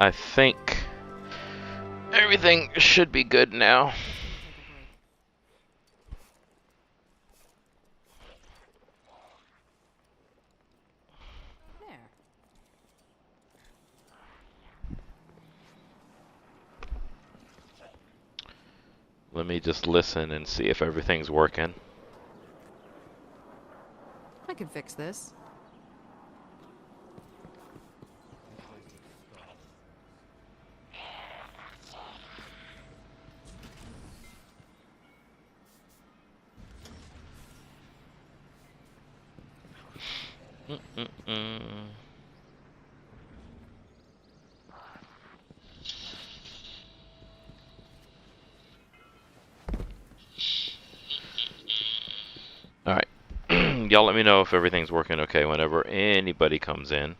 I think everything should be good now. There. Let me just listen and see if everything's working. I can fix this. Mm-mm-mm. Alright. Y'all let me know if everything's working okay whenever anybody comes in.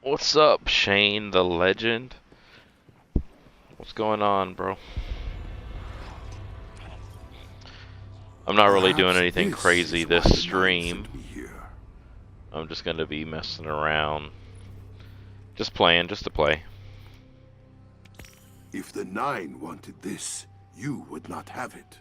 What's up, Shane the Legend? What's going on, bro? I'm not really doing Perhaps anything this crazy is why this the knight stream. sent me here. I'm just gonna be messing around. Just playing, just to play. If the Nine wanted this, you would not have it.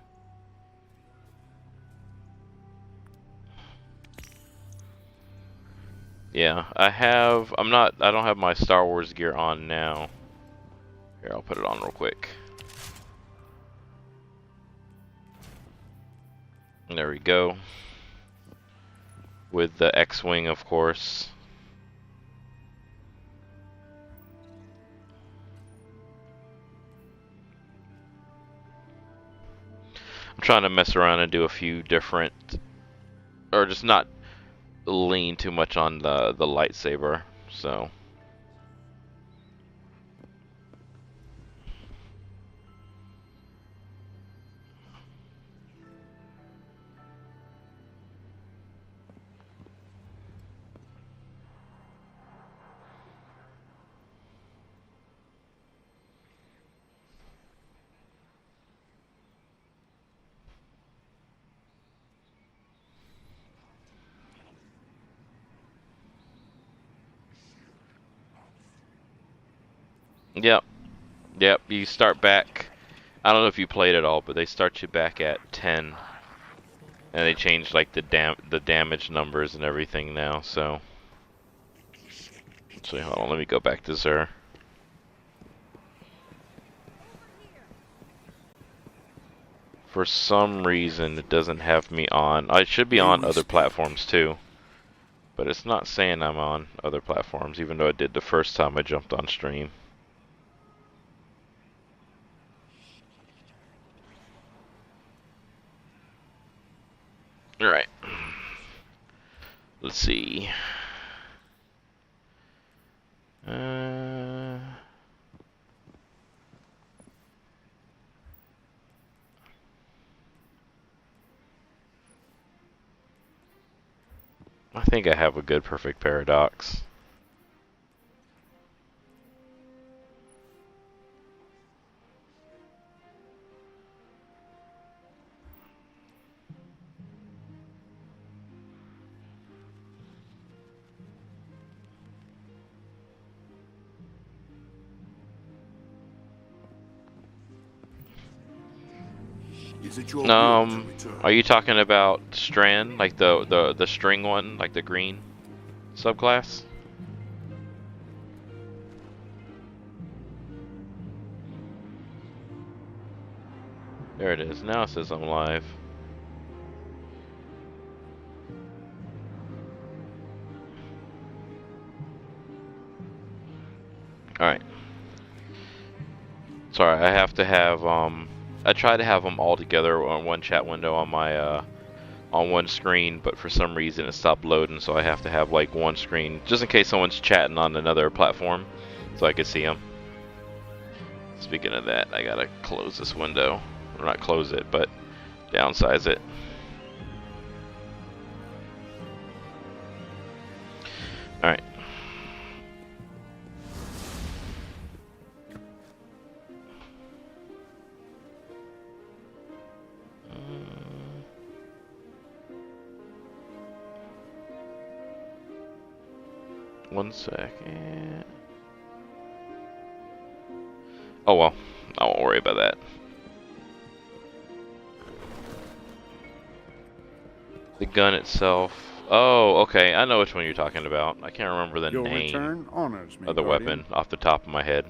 Yeah, I don't have my Star Wars gear on now. Here, I'll put it on real quick. There we go. With the X-Wing, of course. I'm trying to mess around and do a few different, or just not lean too much on the lightsaber. So yep, yep. You start back. I don't know if you played it all, but they start you back at 10, and they changed like the damage numbers and everything now. So, let's see. Hold on, let me go back to Xur. For some reason, it doesn't have me on. I should be May on we other speak? platforms too, but it's not saying I'm on other platforms, even though it did the first time I jumped on stream. Alright. Let's see. Uh, I think I have a good perfect paradox. Is it your will to Are return? you talking about Strand, like the string one, like the green subclass? There it is. Now it says I'm live. Alright. Sorry, I have to have I try to have them all together on one chat window on my on one screen, but for some reason it stopped loading, so I have to have like one screen just in case someone's chatting on another platform, so I can see them. Speaking of that, I gotta close this window, or not close it, but downsize it. All right. 1 second. Oh well, I won't worry about that. The gun itself. Oh, okay. I know which one you're talking about. I can't remember the Your name return honors me, of the Guardian. weapon off the top of my head.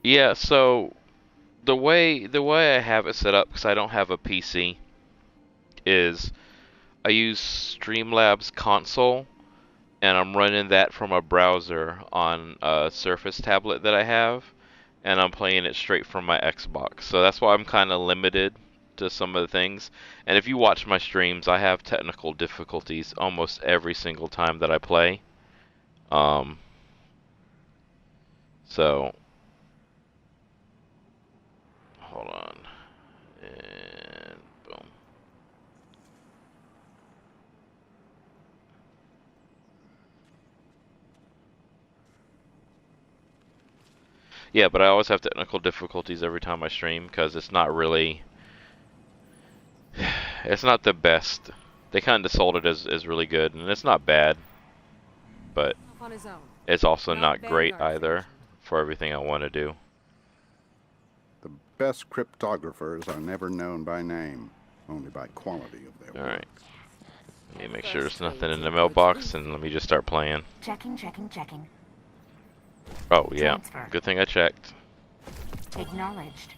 Yeah, so the way I have it set up, because I don't have a PC, is I use Streamlabs console, and I'm running that from a browser on a Surface tablet that I have, and I'm playing it straight from my Xbox. So that's why I'm kind of limited to some of the things. And if you watch my streams, I have technical difficulties almost every single time that I play. So hold on, and boom. Yeah, but I always have technical difficulties every time I stream because it's not really, it's not the best. They kind of sold it as really good, and it's not bad, but Up on his own. it's also Not not great Vanguard either sanctioned. for everything I want to do. The best cryptographers are never known by name, only by quality of their work. Alright. Let me make sure there's nothing in the mailbox, and let me just start playing. Checking. Oh, yeah. Transfer. Good thing I checked. Acknowledged.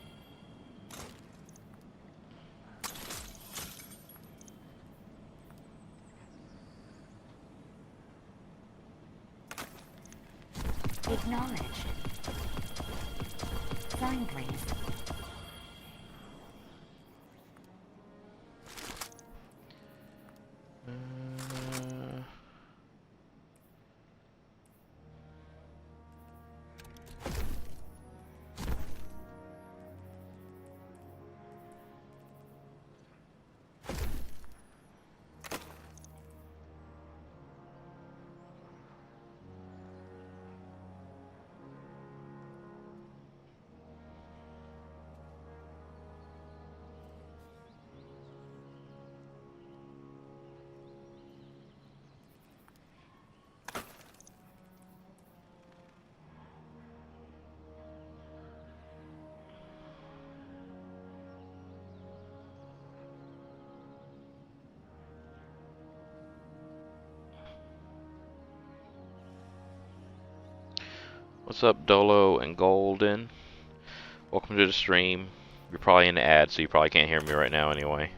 Acknowledged. Sign, please. What's up, Dolo and Golden? Welcome to the stream. You're probably in the ad, so you probably can't hear me right now anyway.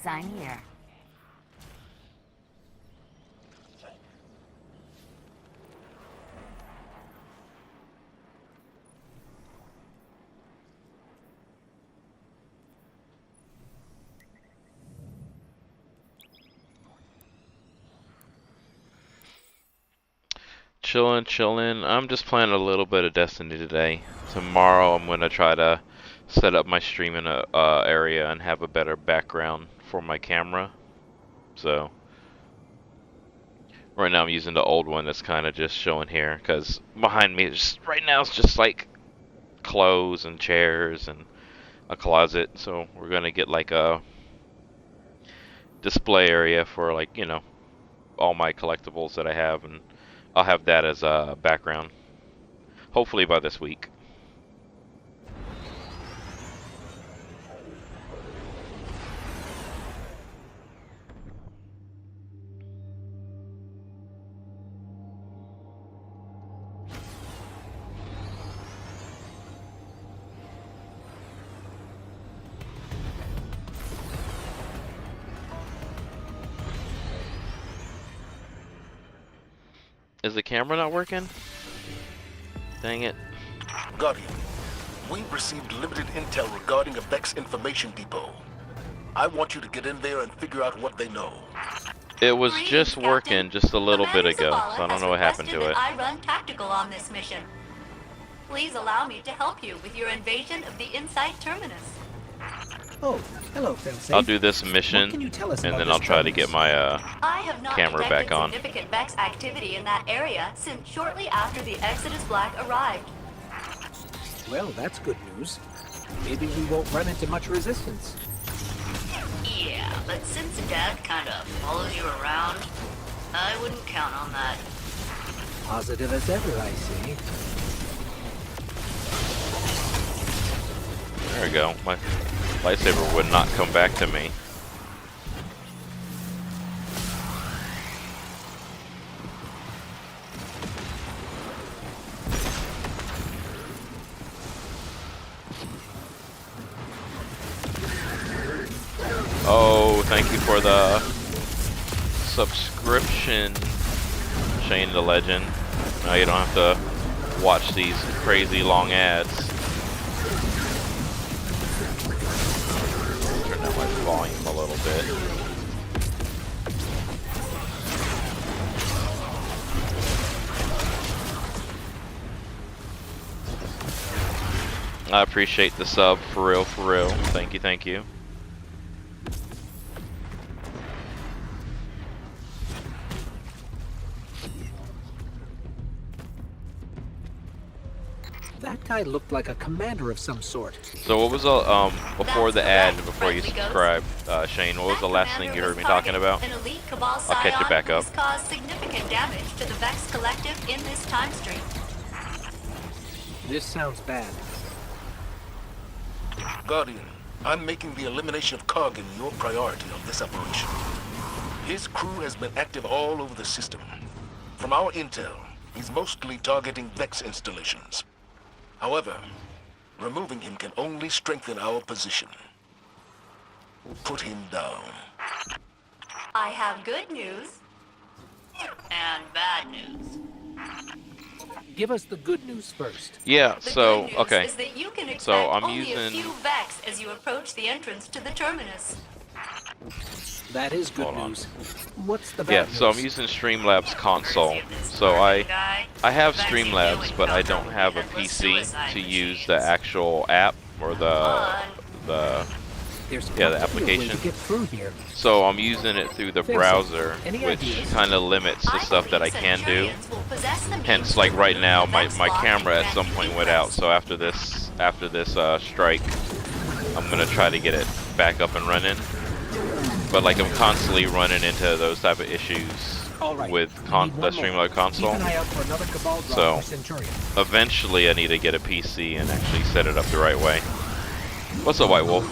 Sign here. Chillin'. I'm just playing a little bit of Destiny today. Tomorrow I'm gonna try to set up my streaming area and have a better background for my camera. So right now I'm using the old one that's kind of just showing here, because behind me right now it's just like clothes and chairs and a closet. So we're gonna get like a display area for, like, you know, all my collectibles that I have, and I'll have that as a background, hopefully by this week. Is the camera not working? Dang it. Guardian, We've received limited intel regarding a Vex information depot. I want you to get in there and figure out what they know. It was Greetings, just working Captain. just a little bit Commander ago, Zavala so I don't has know what happened to requested it. that I run tactical on this mission. Please allow me to help you with your invasion of the Insight Terminus. Oh, hello, Failsafe. I'll do this What mission, can you tell us and about then this I'll try to terminus? get my I have not camera detected back on. significant Vex activity in that area since shortly after the Exodus Black arrived. Well, that's good news. Maybe we won't run into much resistance. Yeah, but since Dad kinda follows you around, I wouldn't count on that. Positive as ever, I see. There we go. My lightsaber would not come back to me. Oh, thank you for the subscription, Shane the Legend. Now you don't have to watch these crazy long ads. Turn down my volume a little bit. I appreciate the sub, for real, for real. Thank you, thank you. That guy looked like a commander of some sort. So what was before the ad and before you subscribed, Shane? What was the last thing you heard me talking about? I'll catch it back up. Caused significant damage to the Vex Collective in this time stream. This sounds bad. Guardian, I'm making the elimination of Kargan your priority on this operation. His crew has been active all over the system. From our intel, he's mostly targeting Vex installations. However, removing him can only strengthen our position. Put him down. I have good news and bad news. Give us the good news first. Yeah, The so, good news okay. is that you can expect So, I'm only a using- few Vex as you approach the entrance to the terminus. That is good Hold on. news. What's the bad Yeah, news? so I'm using Streamlabs console. So I have Streamlabs, but I don't have a PC to use the actual app or the There's yeah, the got to be a way application. to get through here. so I'm using it through the Failsafe. browser, Any which ideas? kind of limits the I stuff that I believe can do. Centurions will possess the means Hence, to like right remove now, the my Vex block camera and at some grant point you went out. So after this strike, I'm gonna try to get it back up and running. But like I'm constantly running into those type of issues All right. with I need the one more. Streamlabs console. Keep an eye out for another Cabal drop So- for Centurion. Eventually, I need to get a PC and actually set it up the right way. What's up, White Wolf?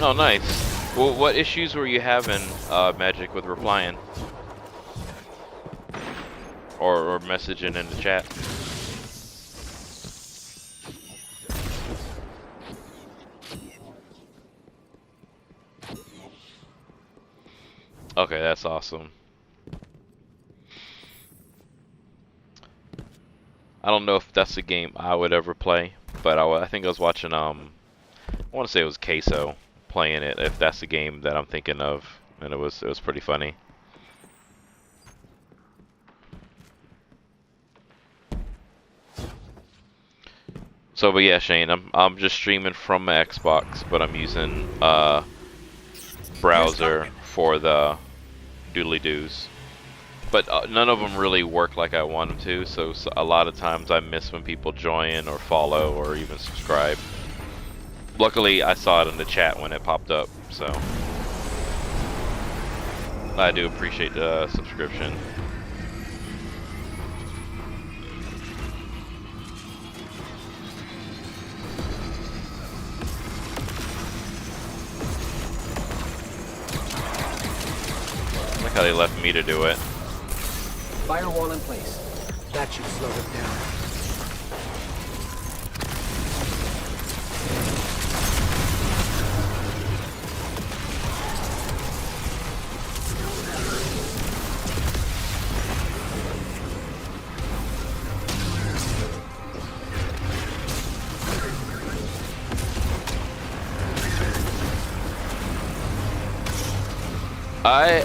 Oh, nice. Well, what issues were you having, Magic, with replying? Or messaging in the chat? Okay, that's awesome. I don't know if that's a game I would ever play, but I think I was watching, I want to say it was Queso playing it, if that's the game that I'm thinking of, and it was pretty funny. So, but yeah, Shane, I'm just streaming from my Xbox, but I'm using browser for the doodly doos. But none of them really work like I want them to, so a lot of times I miss when people join or follow or even subscribe. Luckily, I saw it in the chat when it popped up, so I do appreciate the subscription. how they left me to do it. Firewall in place. That should slow them down.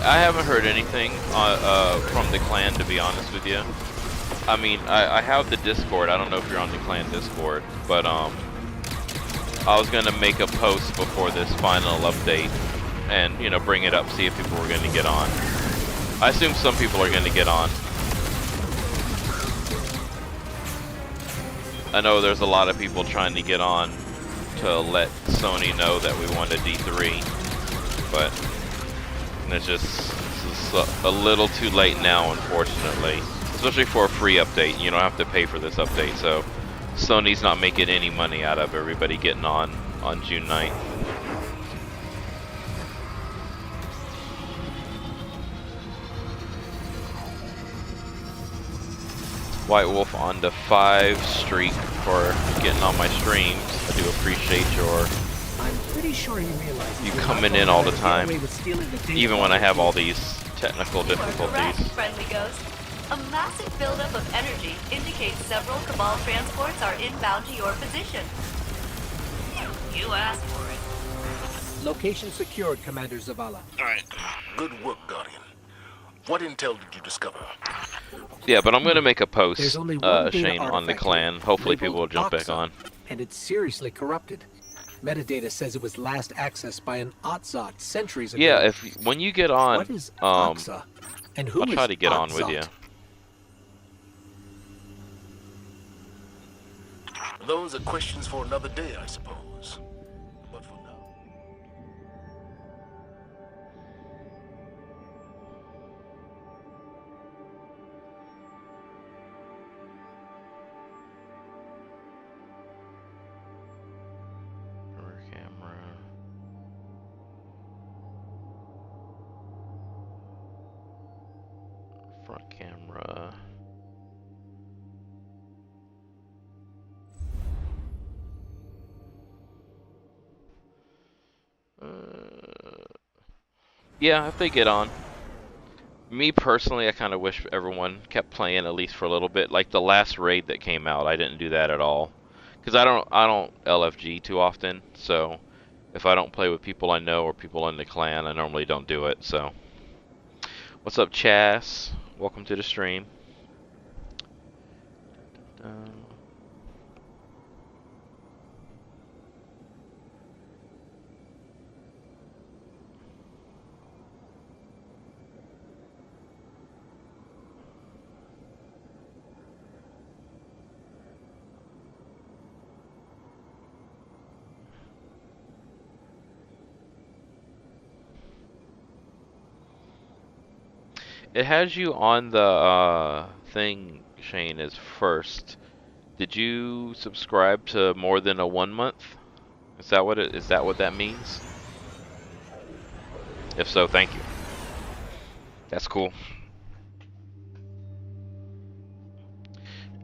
I haven't heard anything from the clan, to be honest with you. I mean, I have the Discord. I don't know if you're on the clan Discord, but I was gonna make a post before this final update, and you know, bring it up, see if people were gonna get on. I assume some people are gonna get on. I know there's a lot of people trying to get on to let Sony know that we want a D3, but it's just a little too late now, unfortunately. Especially for a free update. You don't have to pay for this update, so Sony's not making any money out of everybody getting on June 9th. White Wolf on the 5 streak for getting on my streams. I do appreciate your... I'm pretty sure you realize you coming in all the time, even when I have all these technical difficulties. Correct, friendly ghost. A massive buildup of energy indicates several Cabal transports are inbound to your position. You asked for it. Location secured, Commander Zavala. Alright. Good work, Guardian. What intel did you discover? Yeah, but I'm gonna make a post, There's only one data Shane, on the artifact clan. Hopefully labeled people will jump back Oxa, on. And it's seriously corrupted. Metadata says it was last accessed by an Otzot centuries ago. Yeah, when you get on, What is Oxa? And who I'll try is to get on with you. Otzot? Those are questions for another day, I suppose. But for now... Rear camera. Front camera. Yeah, if they get on. Me personally, I kind of wish everyone kept playing at least for a little bit. Like the last raid that came out, I didn't do that at all, because I don't LFG too often. So if I don't play with people I know or people in the clan, I normally don't do it. So what's up, Chas? Welcome to the stream. It has you on the thing, Shane, as first. Did you subscribe to more than a 1 month? Is that what that means? If so, thank you. That's cool.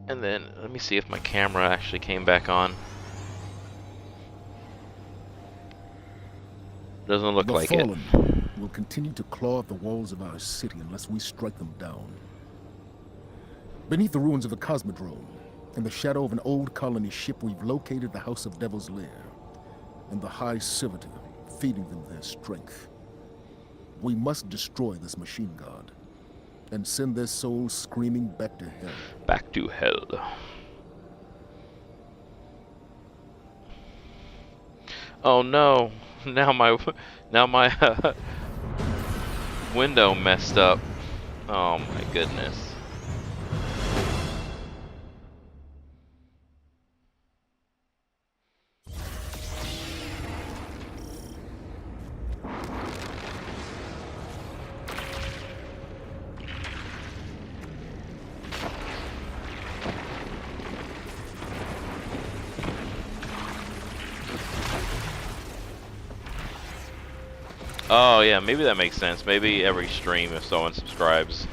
And then let me see if my camera actually came back on. Doesn't look like it. Will continue to claw at the walls of our city unless we strike them down. Beneath the ruins of the Cosmodrome, in the shadow of an old colony ship, we've located the House of Devil's Lair and the High Servitor, feeding them their strength. We must destroy this machine god and send their souls screaming back to hell. Back to hell. Oh no! Now my window messed up. Oh my goodness. Oh yeah, maybe that makes sense. Maybe every stream, if someone subscribes,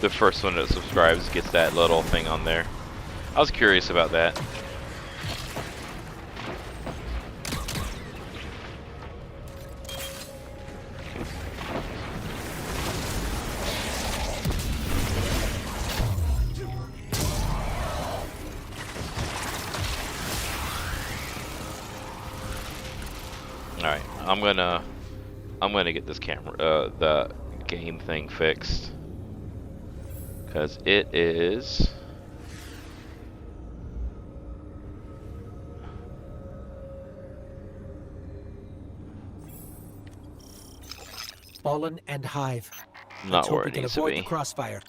the first one that subscribes gets that little thing on there. I was curious about that. Alright, I'm gonna get this camera, the game thing fixed. Because it is... Fallen and Hive. not Let's hope where we it can needs to avoid be. the crossfire.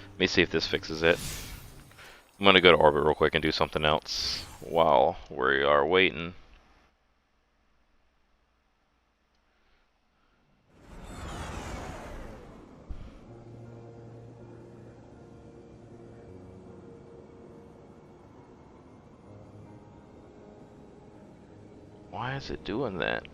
Let me see if this fixes it. I'm gonna go to orbit real quick and do something else while we are waiting. Why is it doing that?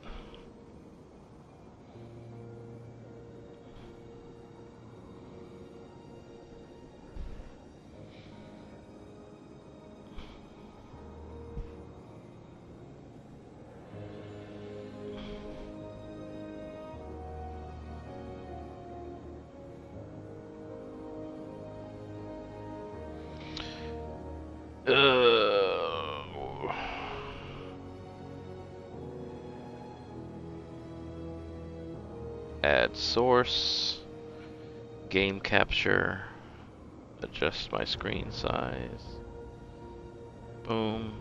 Add source, game capture, adjust my screen size, boom,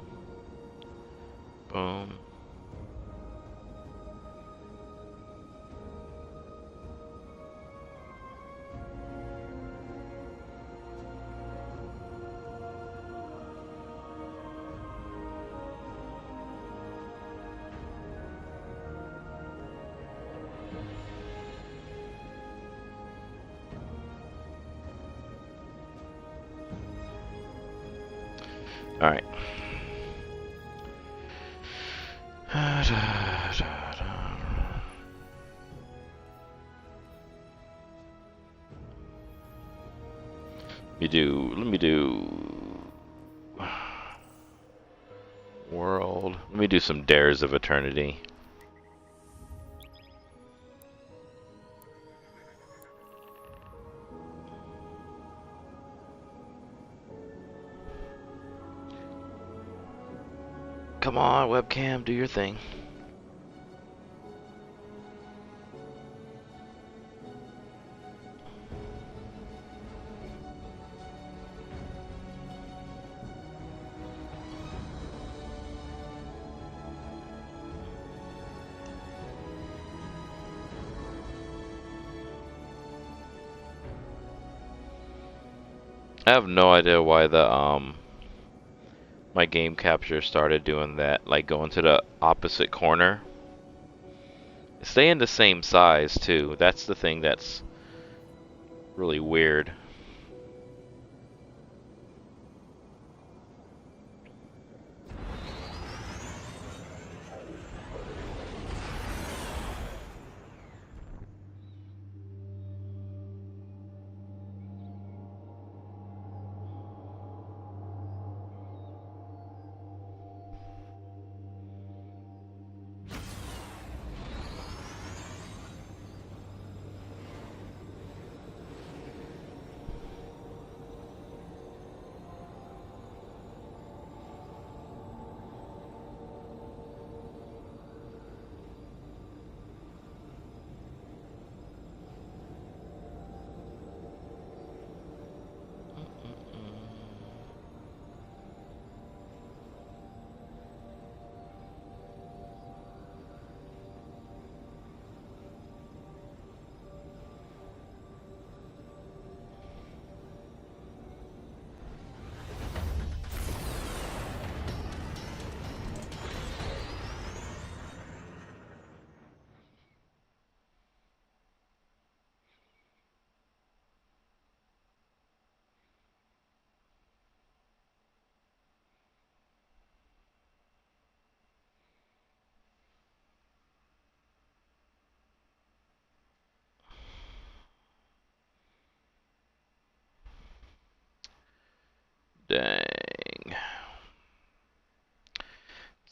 boom. All right. Let me do world. Let me do some Dares of Eternity. Come on, webcam, do your thing. I have no idea why the my game capture started doing that, like going to the opposite corner. Stay in the same size too. That's the thing that's really weird.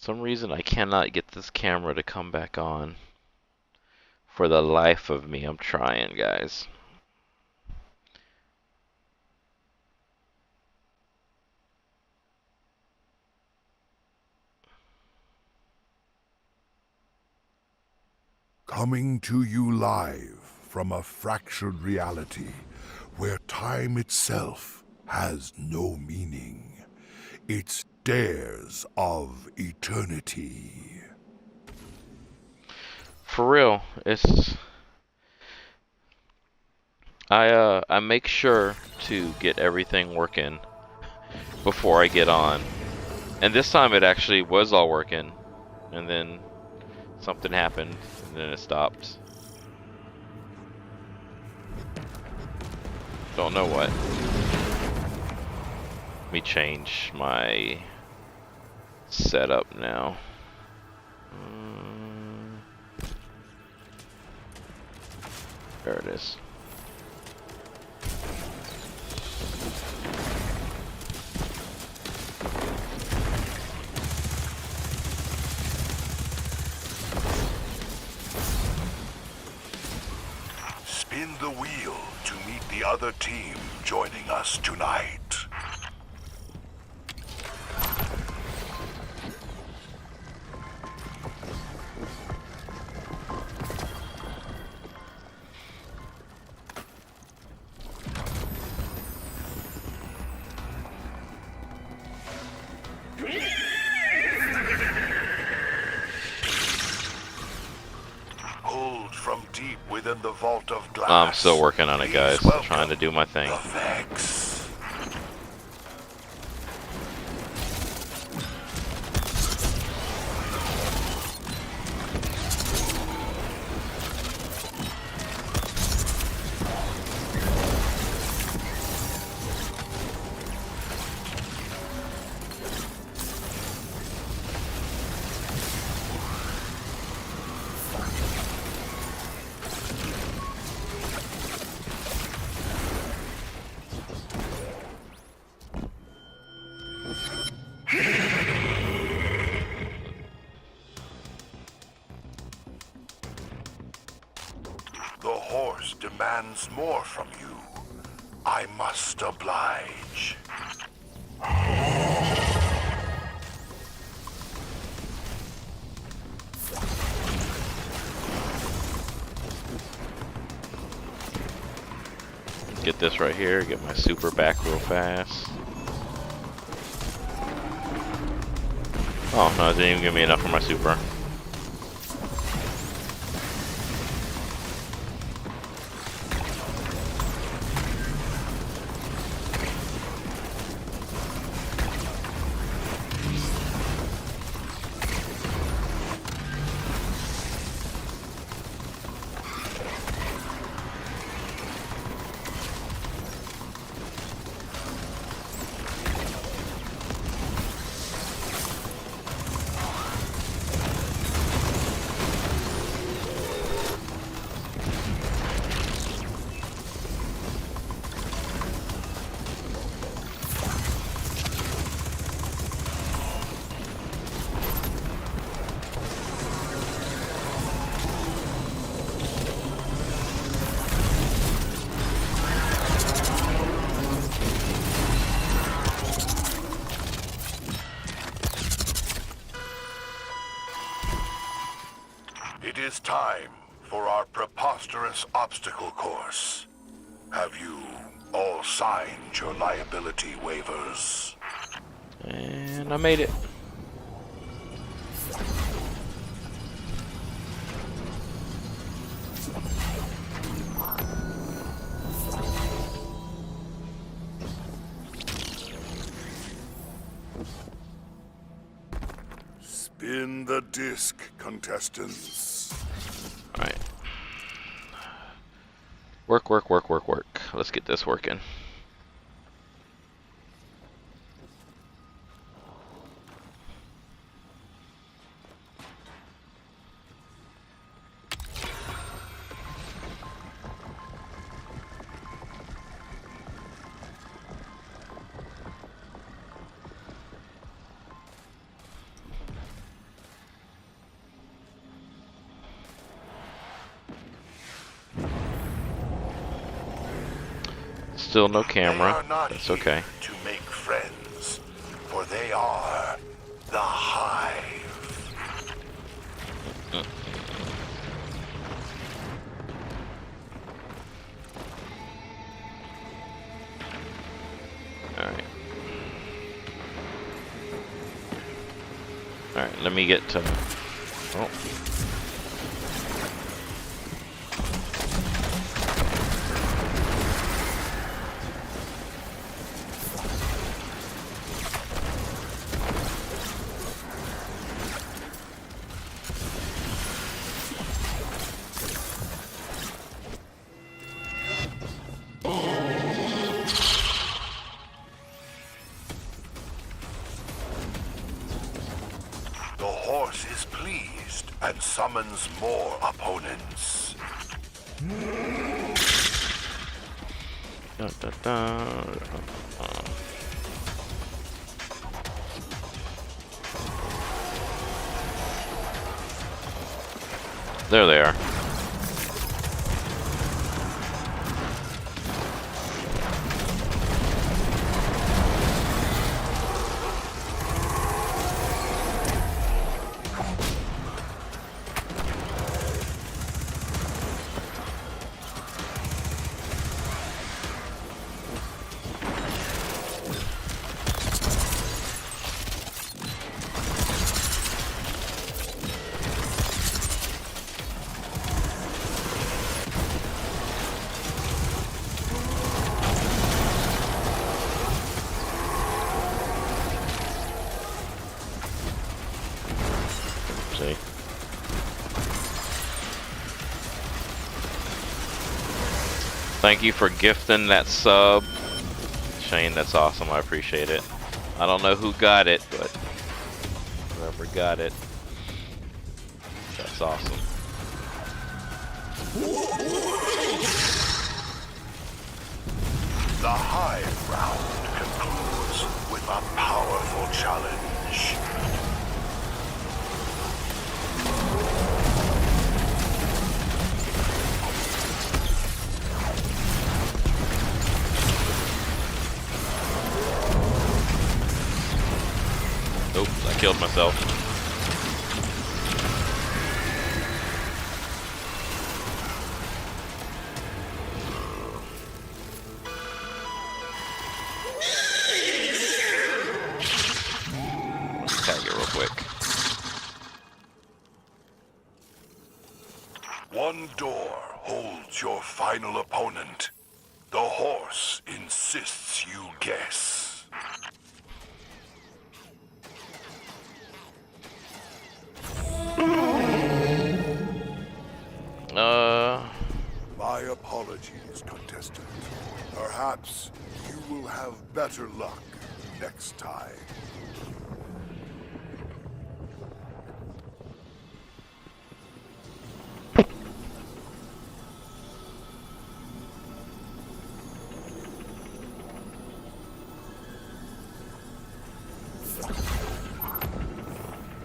some reason I cannot get this camera to come back on. For the life of me, I'm trying, guys. Coming to you live from a fractured reality where time itself has no meaning. It's Dares of Eternity. For real, it's... I make sure to get everything working before I get on. And this time it actually was all working. And then something happened, and then it stopped. Don't know what. Let me change my setup now. There it is. Spin the wheel to meet the other team joining us tonight. Pulled from deep within the vault of glass. I'm still working on it, guys. Please Trying to do my thing. the Vex. The horse demands more from you. I must oblige. Get this right here, get my super back real fast. Oh, no, it didn't even give me enough for my super. It is time for our preposterous obstacle course. Have you all signed your liability waivers? And I made it. Spin the disc, contestants. Alright. Work, work, work, work, work. Let's get this working. Still no camera. They are not That's here okay. to make friends, for they are the Hive. Alright. Alright, let me get to... Oh. The horse is pleased and summons more opponents. Dun, dun, dun. There they are. See? Thank you for gifting that sub. Shane, that's awesome. I appreciate it. I don't know who got it, but whoever got it, that's awesome. The Hive round concludes with a powerful challenge. Oops, I killed myself. Tag it real quick. One door holds your final opponent. The horse insists you guess. My apologies, contestant. Perhaps you will have better luck next time.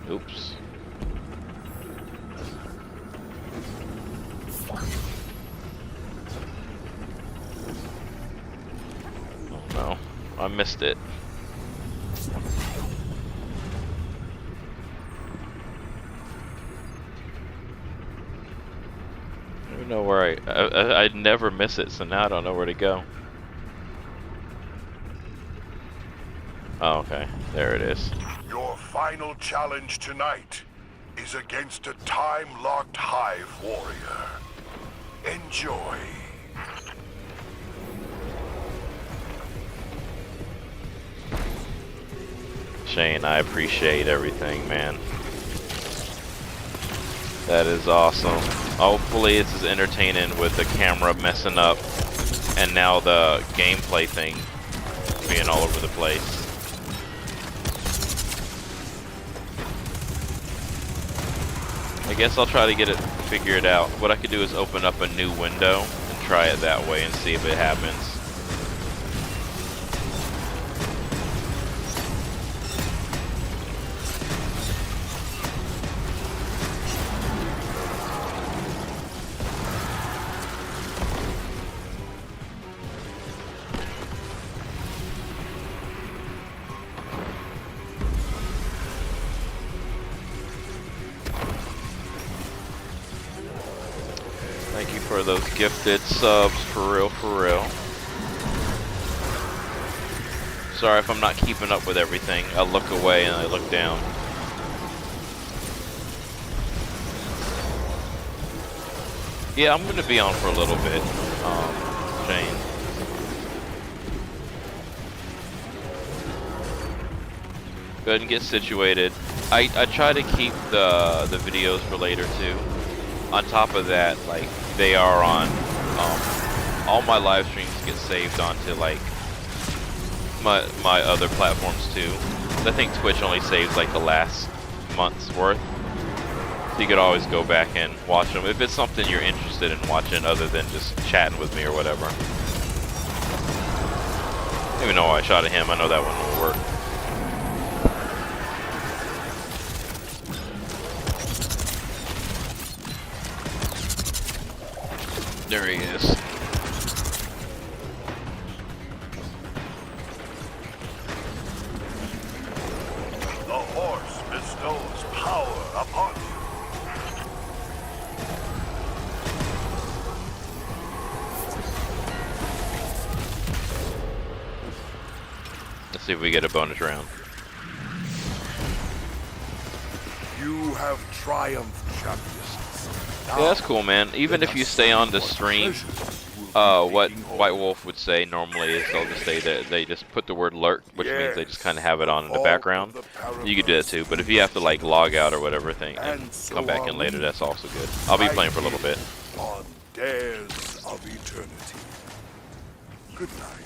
Oops. Oh no, I missed it. I don't even know where I'd never miss it, so now I don't know where to go. Oh, okay, there it is. Your final challenge tonight is against a time-locked Hive warrior. Enjoy. Shane, I appreciate everything, man. That is awesome. Hopefully it's as entertaining with the camera messing up and now the gameplay thing being all over the place. I guess I'll try to get it figured out. What I could do is open up a new window and try it that way and see if it happens. for those gifted subs, for real, for real. Sorry if I'm not keeping up with everything. I look away and I look down. Yeah, I'm gonna be on for a little bit, Shane. Go ahead and get situated. I try to keep the videos for later too. On top of that, like, they are on, all my live streams get saved onto like my other platforms too. I think Twitch only saves like the last month's worth. So you could always go back and watch them if it's something you're interested in watching other than just chatting with me or whatever. I don't even know why I shot at him. I know that one won't work. There he is. The horse bestows power upon you. Let's see if we get a bonus round. You have triumphed, champions. Yeah, that's cool, man. Even if you stay on the stream, what White Wolf would say normally is they'll just say that they just put the word lurk, which means they just kind of have it on in the background. You could do that too, but if you have to like log out or whatever thing and come back in later, that's also good. I'll be playing for a little bit. On days of eternity. Good night.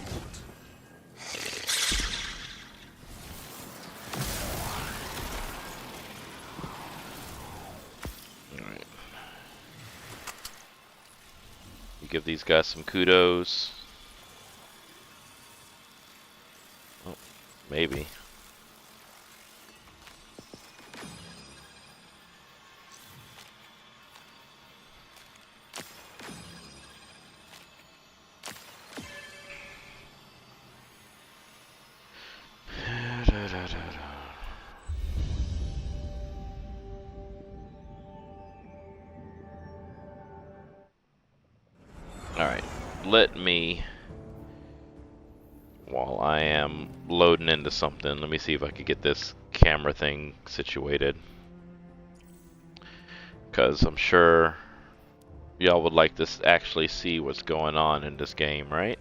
Give these guys some kudos. Oh, maybe. Alright, let me, while I am loading into something, let me see if I could get this camera thing situated. Because I'm sure y'all would like to actually see what's going on in this game, right?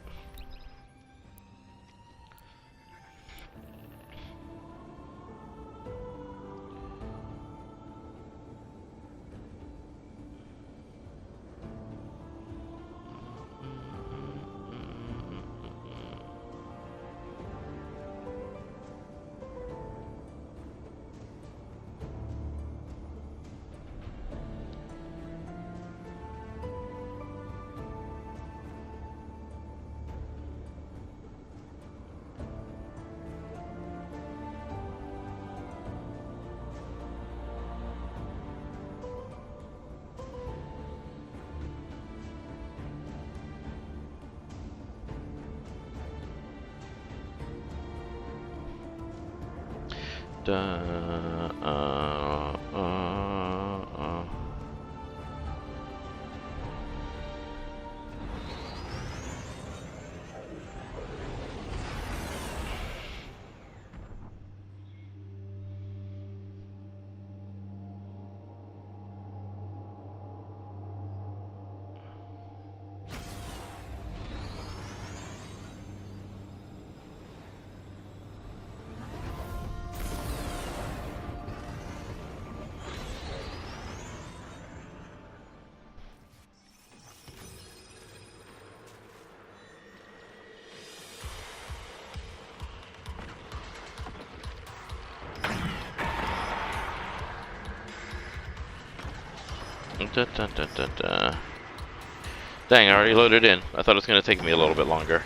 Dang, I already loaded in. I thought it was going to take me a little bit longer.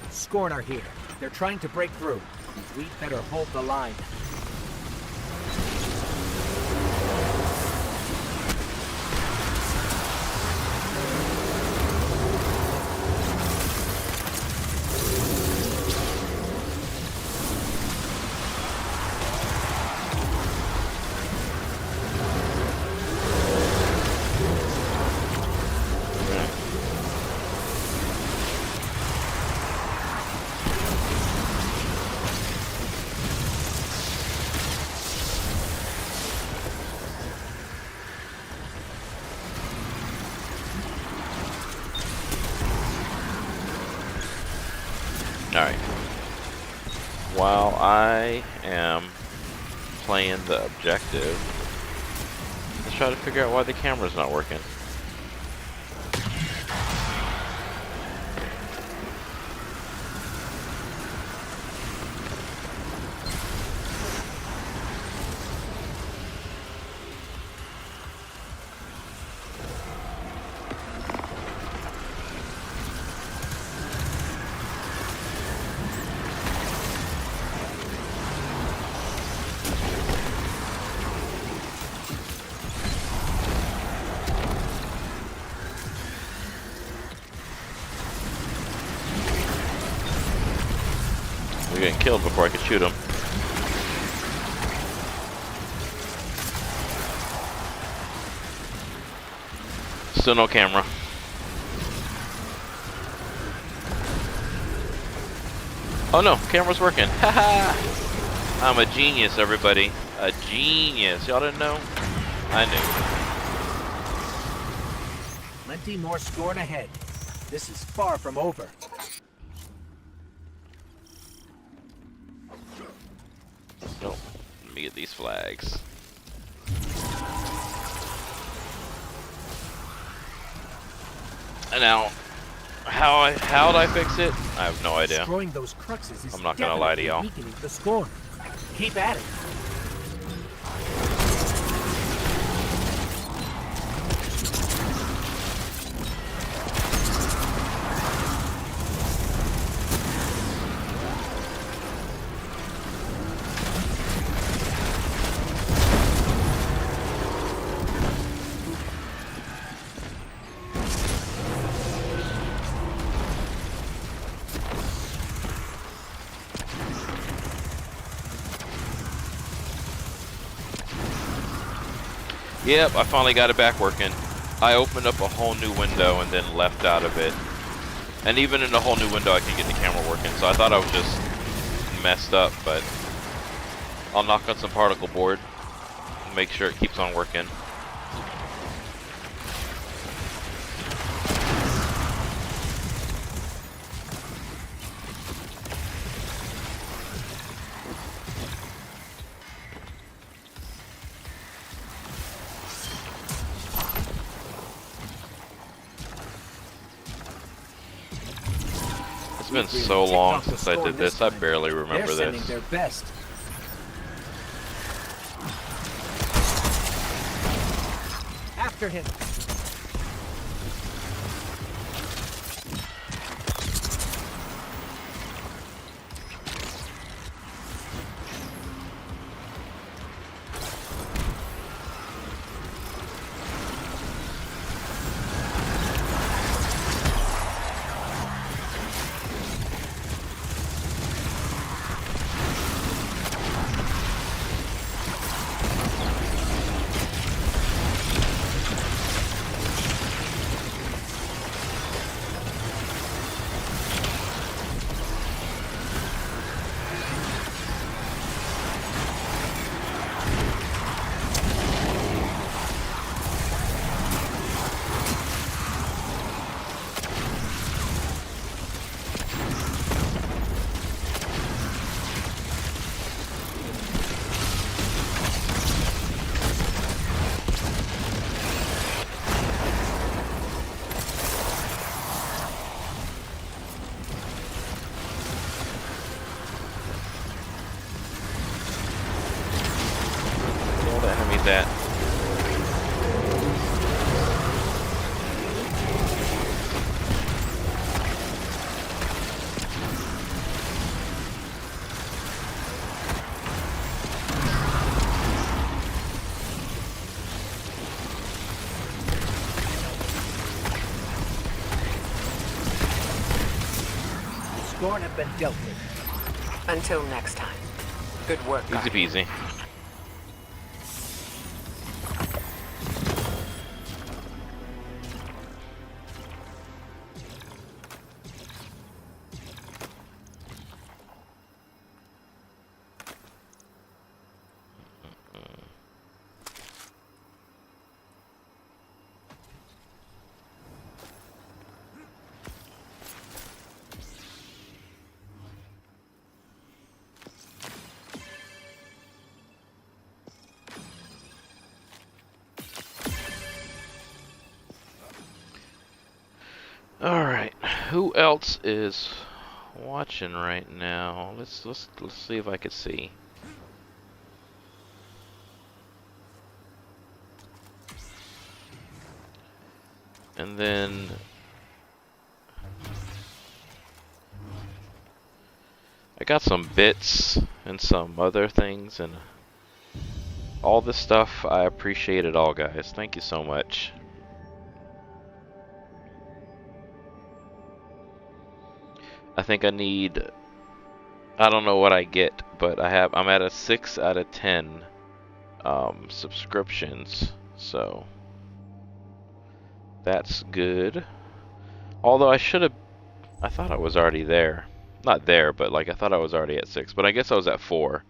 Scorn are here. They're trying to break through. We'd better hold the line. Alright. While I am playing the objective, let's try to figure out why the camera's not working. We're getting killed before I could shoot him. Still no camera. Oh no, camera's working. Haha! I'm a genius, everybody. A genius. Y'all didn't know? I knew. Plenty more scoring ahead. This is far from over. Nope. Let me get these flags. And now, how'd I fix it? I have no idea. Destroying those cruxes is I'm not gonna lie to y'all. weakening the score. Keep at it. Yep, I finally got it back working. I opened up a whole new window and then left out of it. And even in a whole new window I can get the camera working, so I thought I was just messed up, but I'll knock on some particle board and make sure it keeps on working. It's been so long since I did this, I barely remember They're sending this. their best. After him. All the enemies at. Scorn have been dealt with. Until next time. Good work, Easy Guardian. peasy. who else is watching right now? Let's see if I could see. And then I got some bits and some other things and all this stuff. I appreciate it all, guys. Thank you so much. I think I need, I don't know what I get, but I'm at a 6 out of 10 subscriptions, so that's good. Although I thought I was already there. Not there, but like I thought I was already at 6, but I guess I was at 4.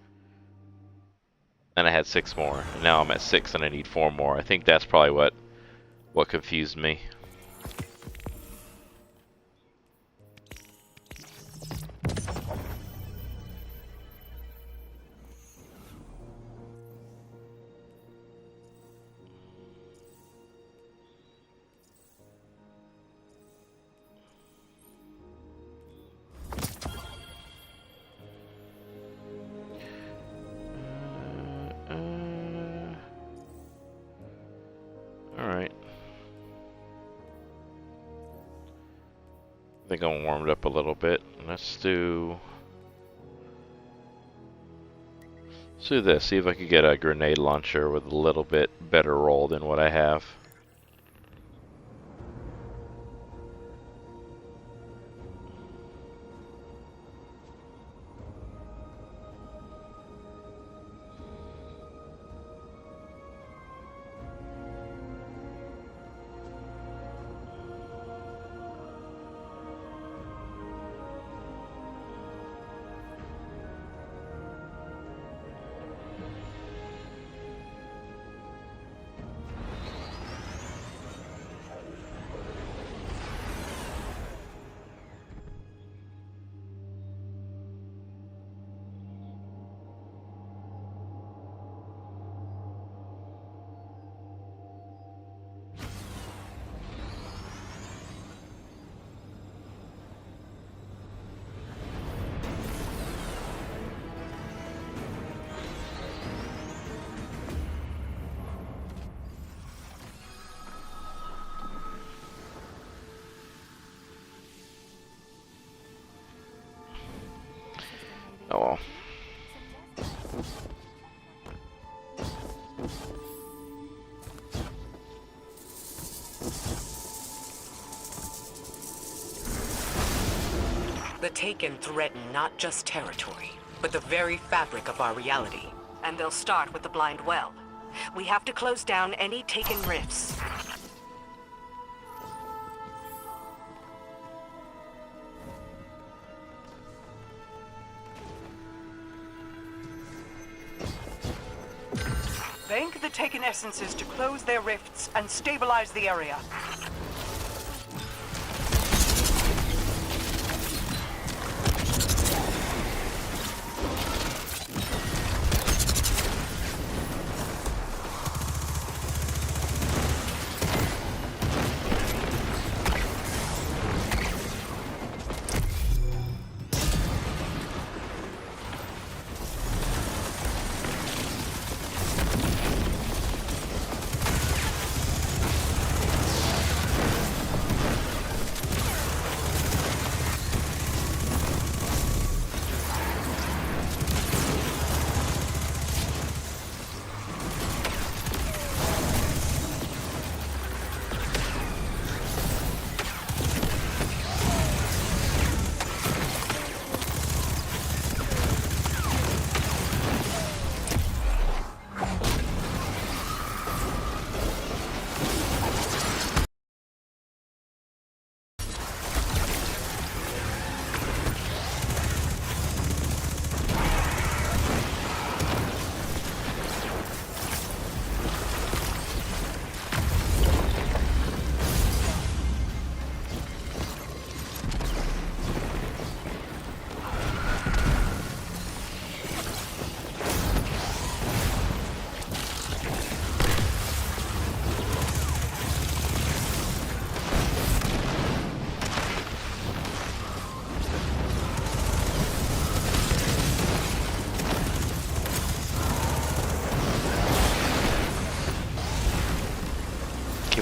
And I had 6 more, and now I'm at 6 and I need 4 more. I think that's probably what confused me. Alright. I think I'm warmed up a little bit. Let's do this. See if I could get a grenade launcher with a little bit better roll than what I have. Oh well. The Taken threaten not just territory, but the very fabric of our reality. And they'll start with the Blind Well. We have to close down any Taken rifts. Bank the Taken essences to close their rifts and stabilize the area.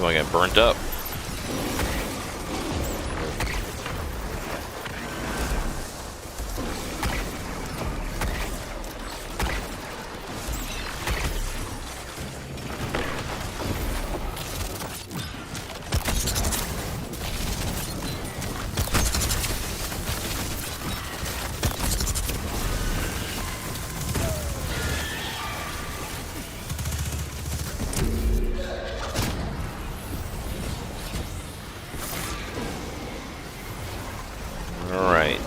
gonna get burnt up. Alright.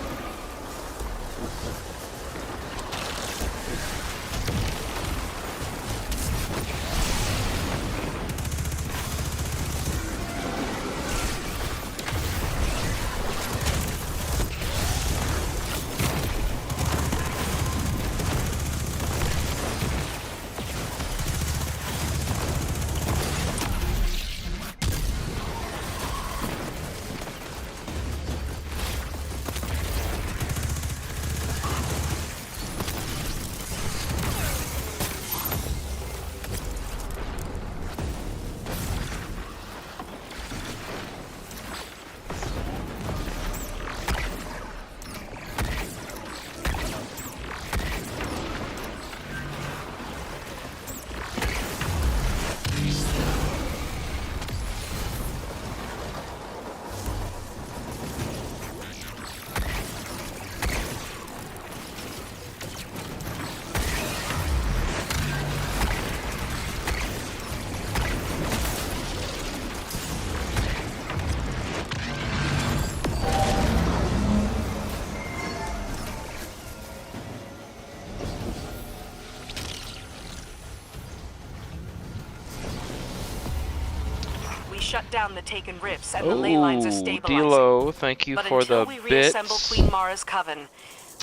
Shut down the taken rifts and the ley lines are stabilizing. Dilo, thank you but for until the we reassemble bits. Queen Mara's coven, Is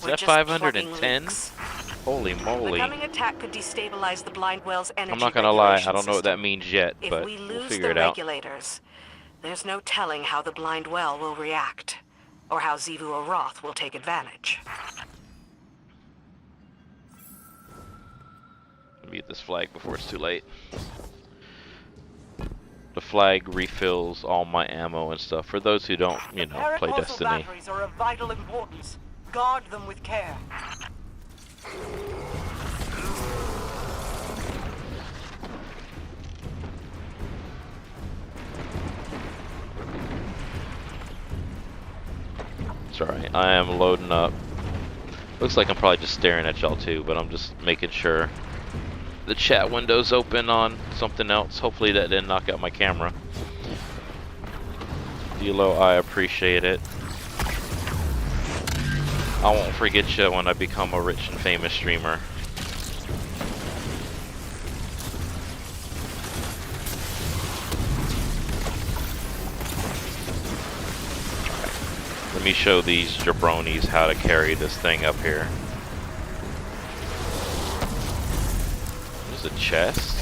we're that just 510? plugging leaks. Holy The moly. coming attack could destabilize the blind well's energy I'm not gonna lie, regulation I don't know what that system. means yet, If but we we'll lose figure the it out. regulators, there's no telling how the blind well will react, or how Xivu Arath will take advantage. Mute this flag before it's too late. The flag refills all my ammo and stuff. For those who don't, you know, play Paracosal Destiny. batteries are of vital importance. Guard them with care. Sorry, I am loading up. Looks like I'm probably just staring at y'all too, but I'm just making sure the chat window's open on something else. Hopefully that didn't knock out my camera. Dilo, I appreciate it. I won't forget you when I become a rich and famous streamer. Let me show these jabronis how to carry this thing up here. There's a chest.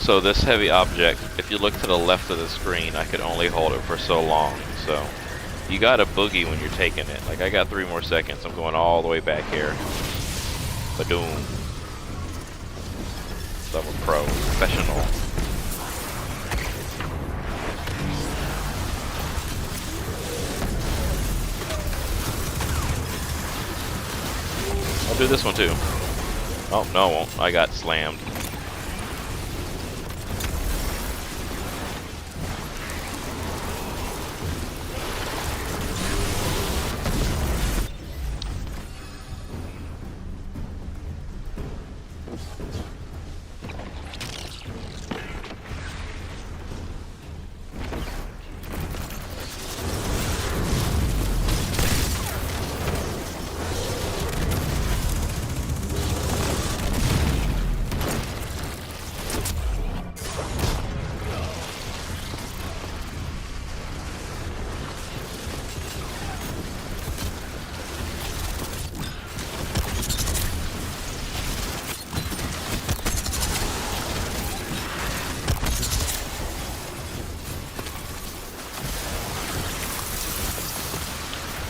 So this heavy object, if you look to the left of the screen, I could only hold it for so long. So you got a boogie when you're taking it. Like I got 3 more seconds. I'm going all the way back here. Badoom. Level pro, professional. I'll do this one too. Oh, no, I won't. I got slammed.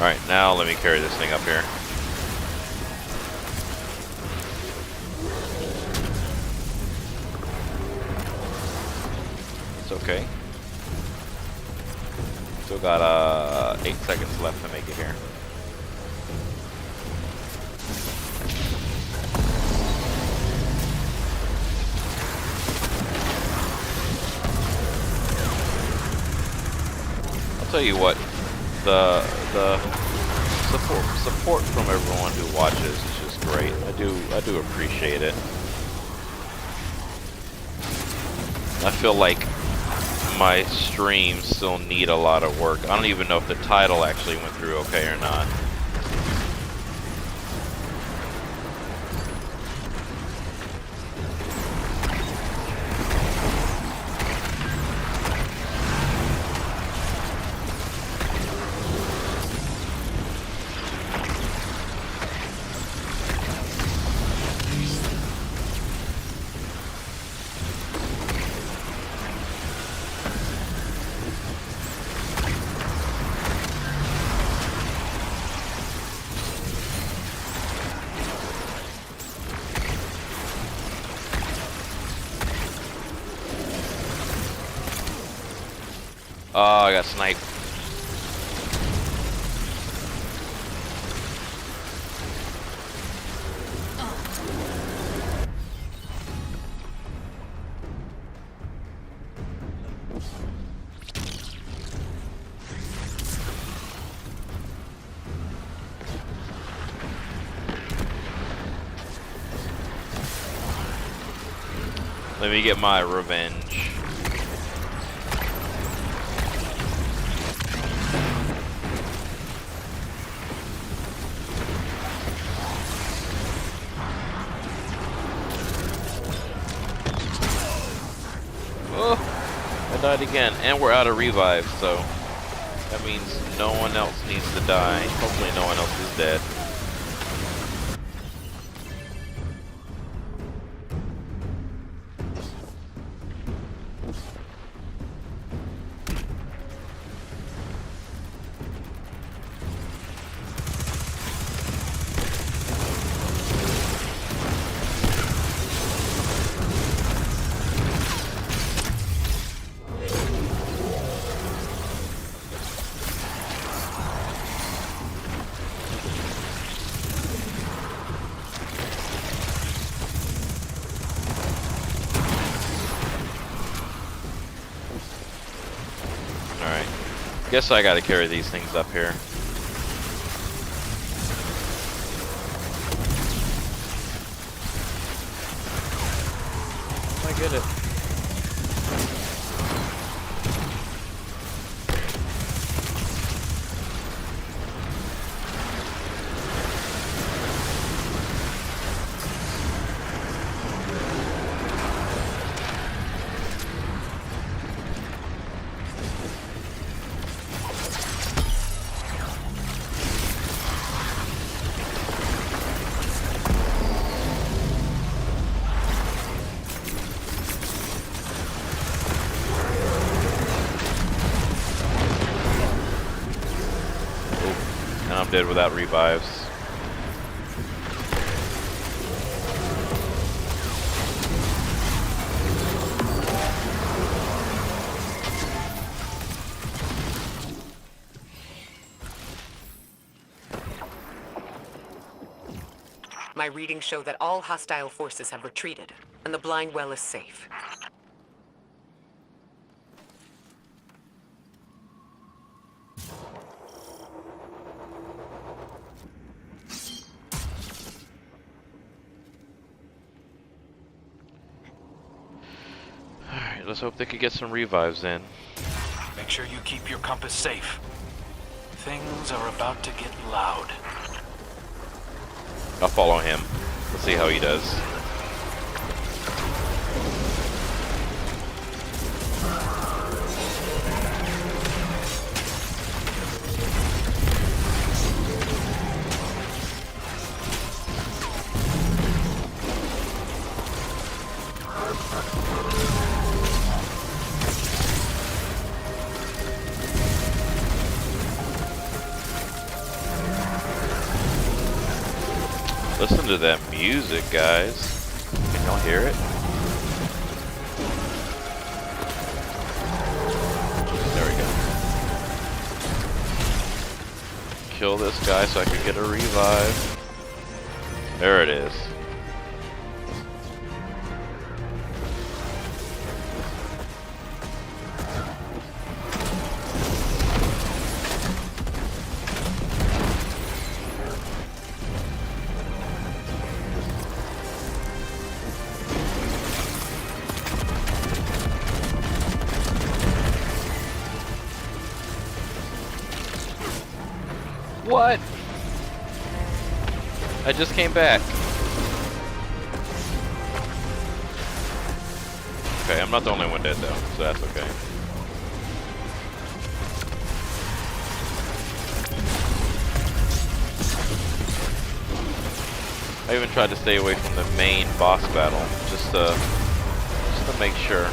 Alright, now let me carry this thing up here. Okay. Still got 8 seconds left to make it here. I'll tell you what, the support from everyone who watches is just great. I do appreciate it. I feel like my streams still need a lot of work. I don't even know if the title actually went through okay or not. Oh, I got sniped. Let me get my revenge. I died again, and we're out of revive, so that means no one else needs to die. Hopefully no one else is dead. Guess I gotta carry these things up here. I get it. I'm dead without revives. My readings show that all hostile forces have retreated, and the blind well is safe. Alright, let's hope they could get some revives in. Make sure you keep your compass safe. Things are about to get loud. I'll follow him. Let's see how he does. Listen to that music, guys. Can y'all hear it? kill this guy so I could get a revive. There it is. What? I just came back. Okay, I'm not the only one dead though, so that's okay. I even tried to stay away from the main boss battle, just to make sure.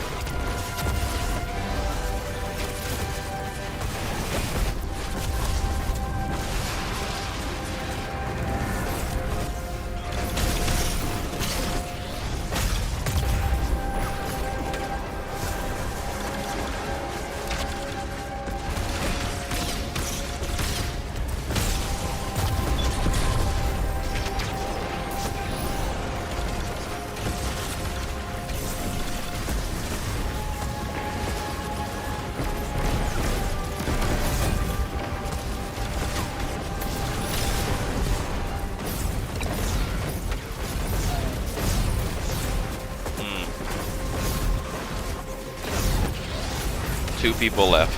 Two people left.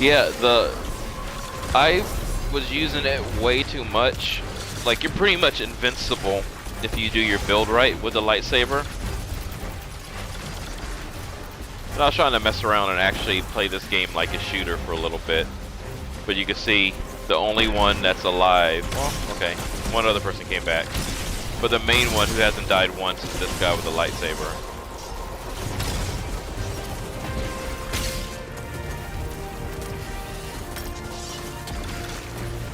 Yeah, I was using it way too much. Like, you're pretty much invincible if you do your build right with the lightsaber. And I was trying to mess around and actually play this game like a shooter for a little bit. But you can see the only one that's alive, well, okay, one other person came back. But the main one who hasn't died once is this guy with the lightsaber.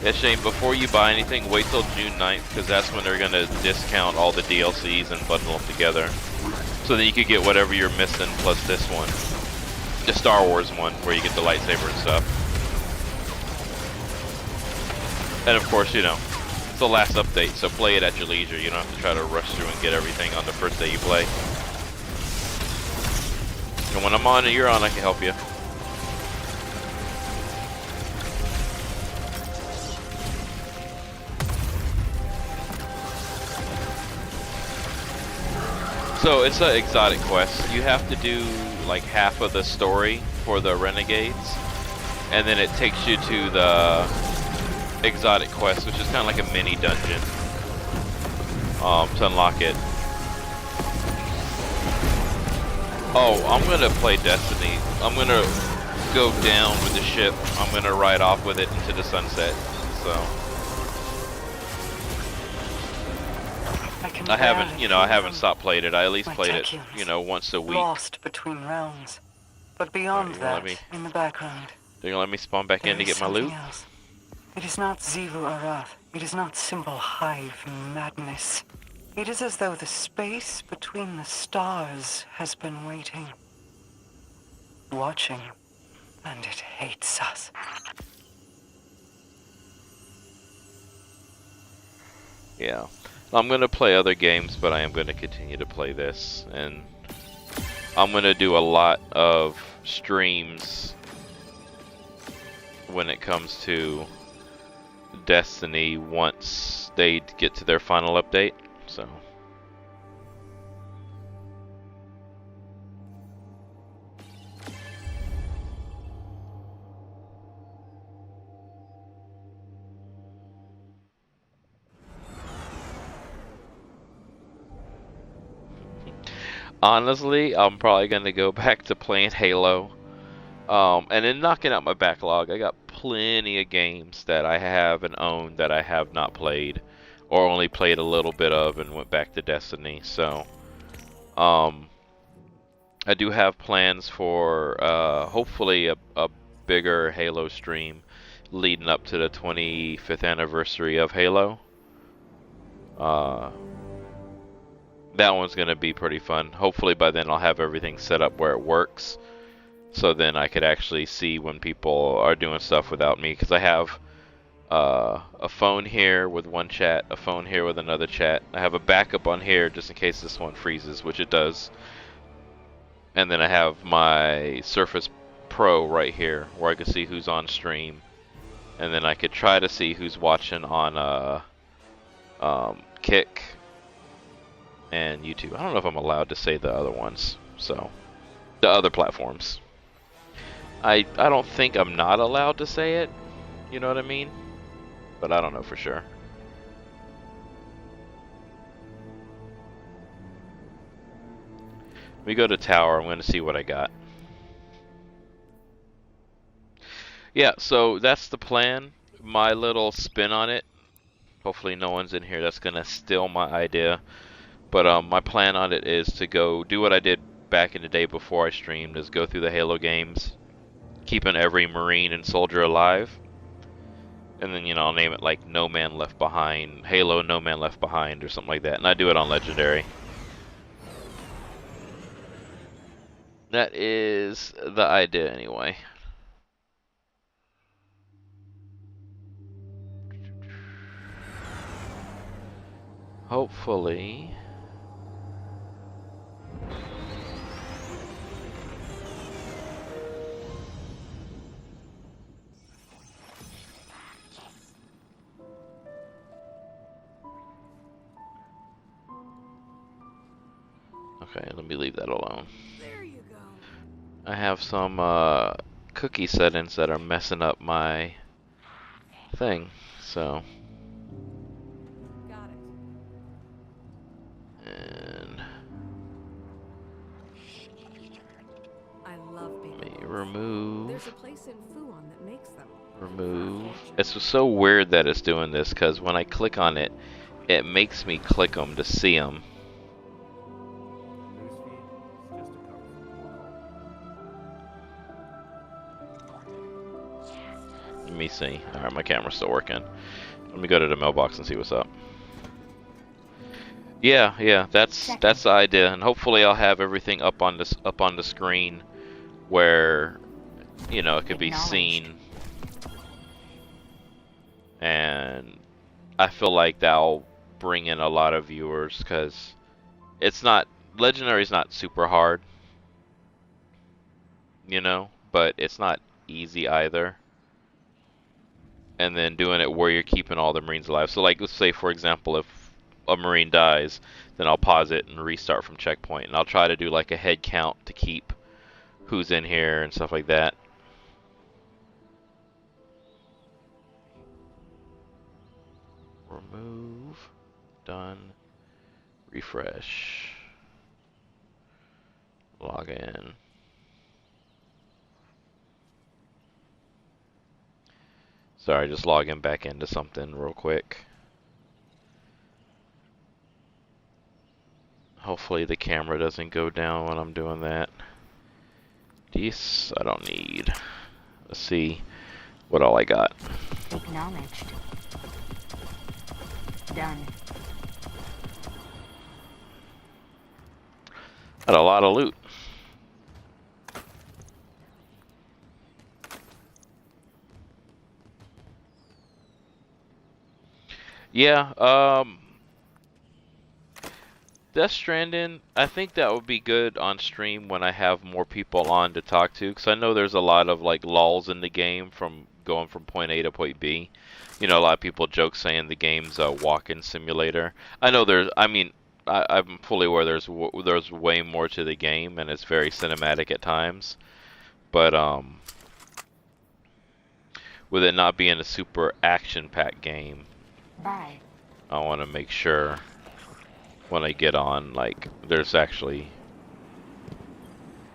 Yeah, Shane, before you buy anything, wait till June 9th, because that's when they're going to discount all the DLCs and bundle them together. So then you could get whatever you're missing plus this one. The Star Wars one, where you get the lightsaber and stuff. And of course, you know, it's the last update, so play it at your leisure. You don't have to try to rush through and get everything on the first day you play. And when I'm on and you're on, I can help you. So it's an exotic quest. You have to do like half of the story for the Renegades, and then it takes you to the exotic quest, which is kind of like a mini dungeon to unlock it. Oh, I'm gonna play Destiny. I'm gonna go down with the ship. I'm gonna ride off with it into the sunset. So I haven't, I haven't stopped playing it. I at least played it, once a week. Lost between realms, but beyond that, in the background, they're gonna let me spawn back in to get my loot. Else. It is not Xivu Arath. It is not simple hive madness. It is as though the space between the stars has been waiting, watching, and it hates us. Yeah. I'm going to play other games, but I am going to continue to play this. And I'm going to do a lot of streams when it comes to Destiny once they get to their final update. So honestly, I'm probably going to go back to playing Halo. And then knocking out my backlog. I got plenty of games that I have and own that I have not played, or only played a little bit of and went back to Destiny. So I do have plans for hopefully a bigger Halo stream leading up to the 25th anniversary of Halo. That one's gonna be pretty fun. Hopefully by then I'll have everything set up where it works, so then I could actually see when people are doing stuff without me. Because I have a phone here with one chat, a phone here with another chat. I have a backup on here just in case this one freezes, which it does. And then I have my Surface Pro right here where I can see who's on stream. And then I could try to see who's watching on Kick and YouTube. I don't know if I'm allowed to say the other ones, so the other platforms. I don't think I'm not allowed to say it, you know what I mean? But I don't know for sure. We go to tower, I'm going to see what I got. Yeah, so that's the plan. My little spin on it. Hopefully no one's in here that's going to steal my idea. But my plan on it is to go do what I did back in the day before I streamed, is go through the Halo games, keeping every Marine and soldier alive. And then, you know, I'll name it like No Man Left Behind, Halo No Man Left Behind, or something like that. And I do it on Legendary. That is the idea anyway. Hopefully. Okay, let me leave that alone. There you go. I have some cookie settings that are messing up my thing, so. Got it. And I love being let me remove. There's a place in Fuon that makes them. Remove. It's just so weird that it's doing this, because when I click on it, it makes me click them to see them. Let me see. Alright, my camera's still working. Let me go to the mailbox and see what's up. Yeah, that's the idea, and hopefully I'll have everything up on the screen where, you know, it could be seen. And I feel like that'll bring in a lot of viewers, because it's not, Legendary's not super hard, you know, but it's not easy either. And then doing it where you're keeping all the Marines alive. So like, let's say for example, if a Marine dies, then I'll pause it and restart from checkpoint, and I'll try to do like a head count to keep who's in here and stuff like that. Remove, done, refresh, log in. Sorry, just logging back into something real quick. Hopefully the camera doesn't go down when I'm doing that. These I don't need. Let's see what all I got. Acknowledged. Done. Got a lot of loot. Yeah, Death Stranding, I think that would be good on stream when I have more people on to talk to, because I know there's a lot of like lulls in the game from going from point A to point B. You know, a lot of people joke saying the game's a walk-in simulator. I know there's, I mean, I'm fully aware there's way more to the game, and it's very cinematic at times. But with it not being a super action-packed game, Bye. I want to make sure when I get on, like, there's actually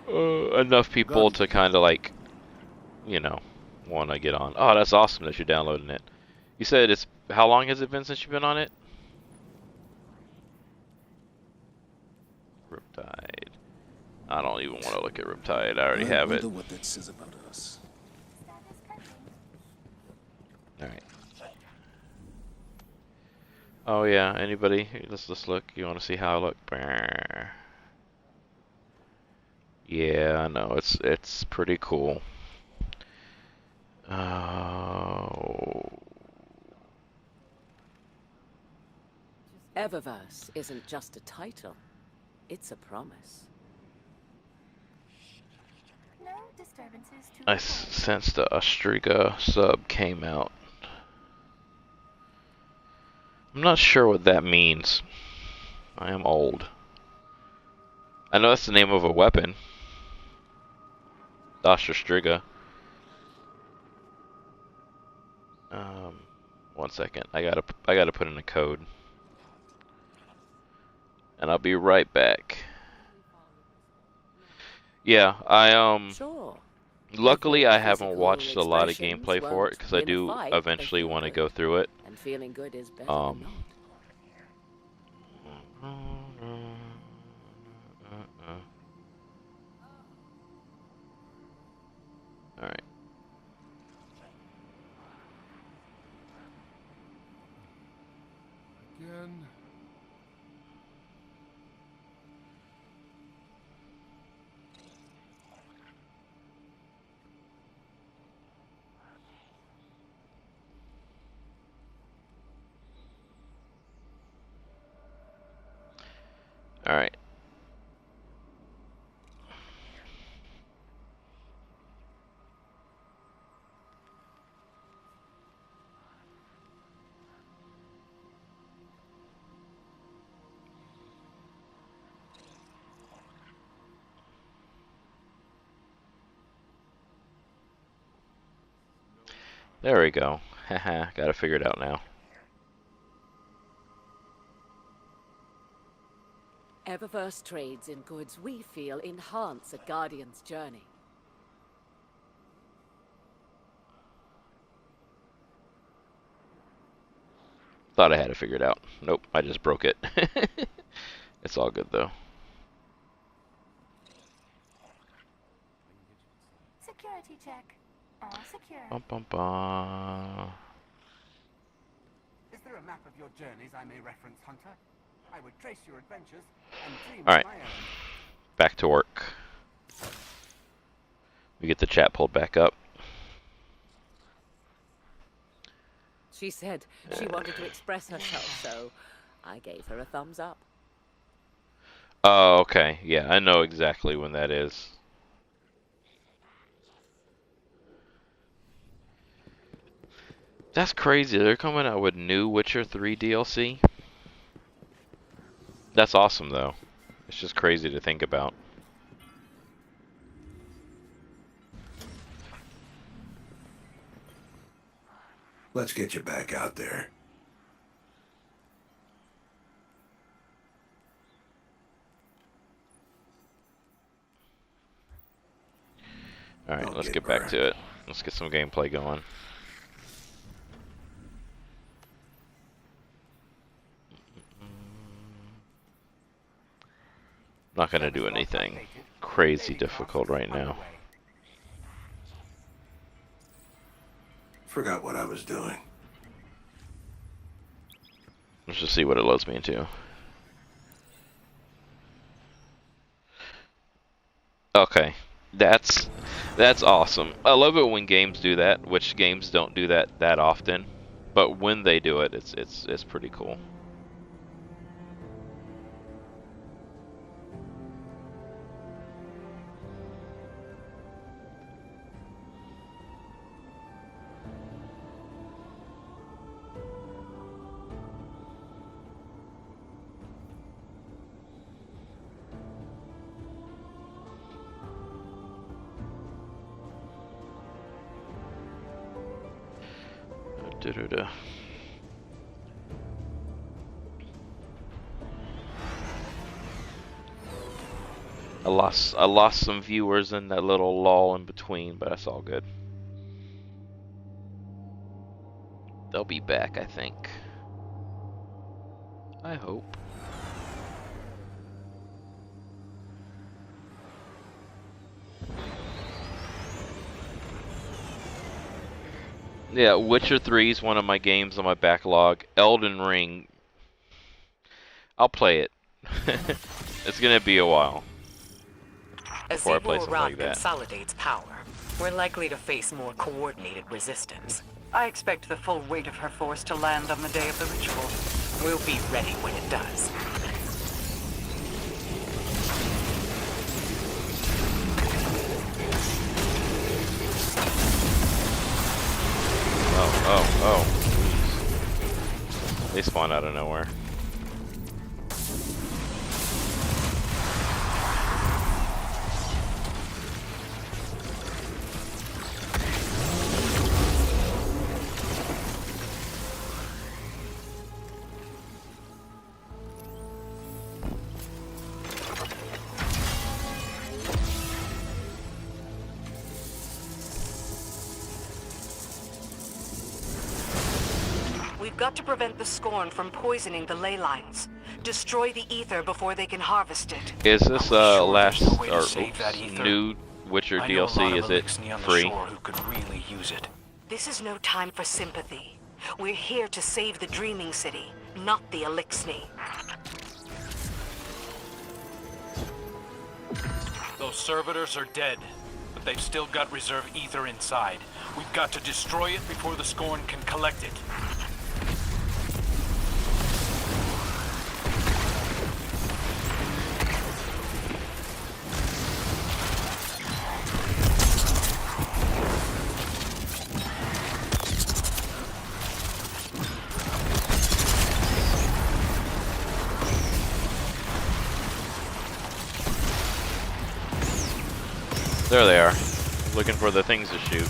enough people to kind of like, you know, want to get on. Oh, that's awesome that you're downloading it. You said it's, how long has it been since you've been on it? Riptide. I don't even want to look at Riptide. I already have it. I wonder what that says about us. Alright. Oh yeah, anybody? Let's look. You want to see how I look? Brr. Yeah, I know. It's pretty cool. Oh. Eververse isn't just a title. It's a promise. No disturbances to I sensed the Astriga sub came out. I'm not sure what that means. I am old. I know that's the name of a weapon. Astriga. 1 second. I gotta put in a code. And I'll be right back. Yeah, Sure. luckily I haven't watched a lot of gameplay for it because I do eventually want to go through it. And feeling good is better than not. All right. Again. All right. There we go. Haha, gotta figure it out now. Eververse trades in goods we feel enhance a Guardian's journey. Thought I had it figured out. Nope, I just broke it. It's all good though. security check. All secure. Bum, bum, bum. Is there a map of your journeys I may reference, Hunter? I would trace your adventures and dream All of right, my own. back to work. We get the chat pulled back up. She said she wanted to express herself, so I gave her a thumbs up. Oh, okay. Yeah, I know exactly when that is. That's crazy. They're coming out with new Witcher 3 DLC. That's awesome, though. It's just crazy to think about. Let's get you back out there. Alright, let's get back to it. Let's get some gameplay going. Not gonna do anything crazy difficult right now. Forgot what I was doing. Let's just see what it loads me into. Okay, that's awesome. I love it when games do that, which games don't do that often. But when they do it, it's pretty cool. Da-da-da. I lost some viewers in that little lull in between, but that's all good. They'll be back, I think. I hope. Yeah, Witcher 3 is one of my games on my backlog. Elden Ring I'll play it. It's gonna be a while As before I play Zebu something Arath like that. consolidates power, we're likely to face more coordinated resistance. I expect the full weight of her force to land on the day of the ritual. We'll be ready when it does. Oh. They spawn out of nowhere. We've got to prevent the Scorn from poisoning the ley lines. Destroy the ether before they can harvest it. Is this last no way to or save that ether. new Witcher I know a lot DLC? of Is it Elixni on the free? shore who could really use it. This is no time for sympathy. We're here to save the Dreaming City, not the Elixni. Those servitors are dead, but they've still got reserve ether inside. We've got to destroy it before the Scorn can collect it. There they are, looking for the things to shoot.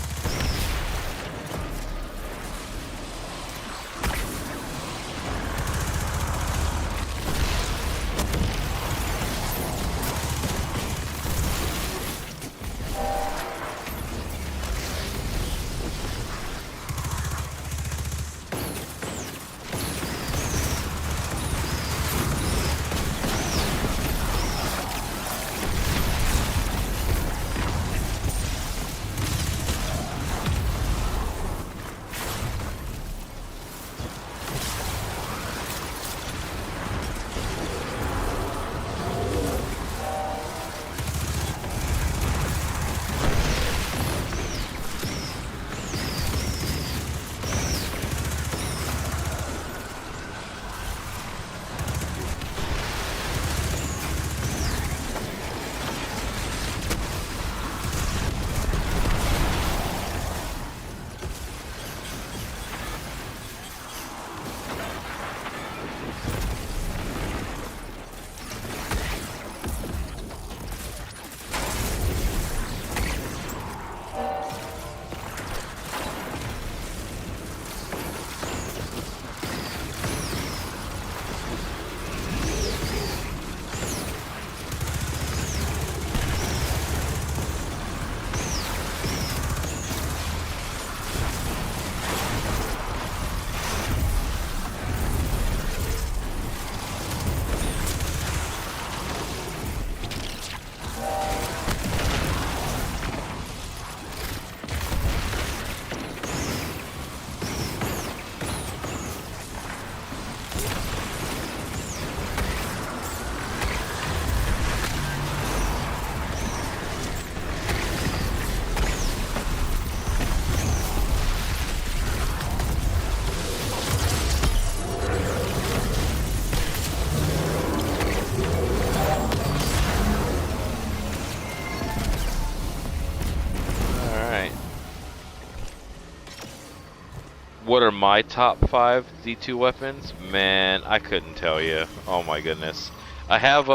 What are my top 5 Z2 weapons? Man, I couldn't tell you. Oh my goodness. I have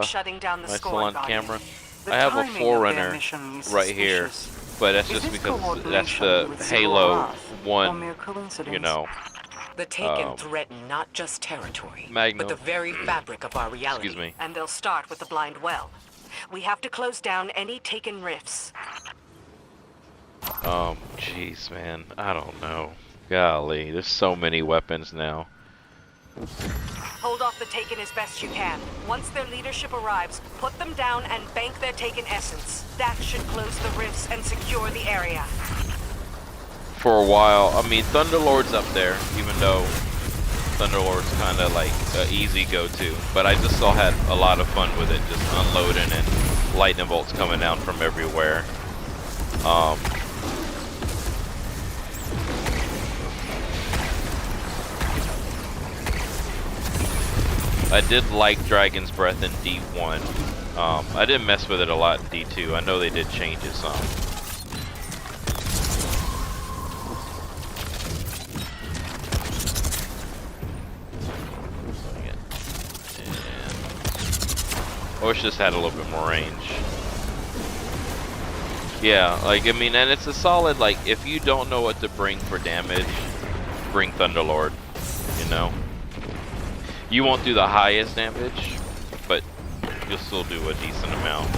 shutting down the my Scorn salon body. camera. The I have a timing of their Forerunner mission is right here, suspicious. but that's Is just this because that's coordination the with Halo Zoroath, or 1, mere coincidence? you know. The Taken Um, threaten not just territory, Magnum. but the very fabric of our reality. Excuse me. And they'll start with the Blind Well. We have to close down any Taken rifts. Jeez, man, I don't know. Golly, there's so many weapons now. Hold off the Taken as best you can. Once their leadership arrives, put them down and bank their Taken essence. That should close the rifts and secure the area. For a while, I mean, Thunderlord's up there, even though Thunderlord's kind of like an easy go-to, but I just still had a lot of fun with it, just unloading and lightning bolts coming down from everywhere. I did like Dragon's Breath in D1. I didn't mess with it a lot in D2. I know they did change it some. I wish this had a little bit more range. Yeah, like, I mean, and it's a solid, like, if you don't know what to bring for damage, bring Thunderlord, you know? You won't do the highest damage, but you'll still do a decent amount.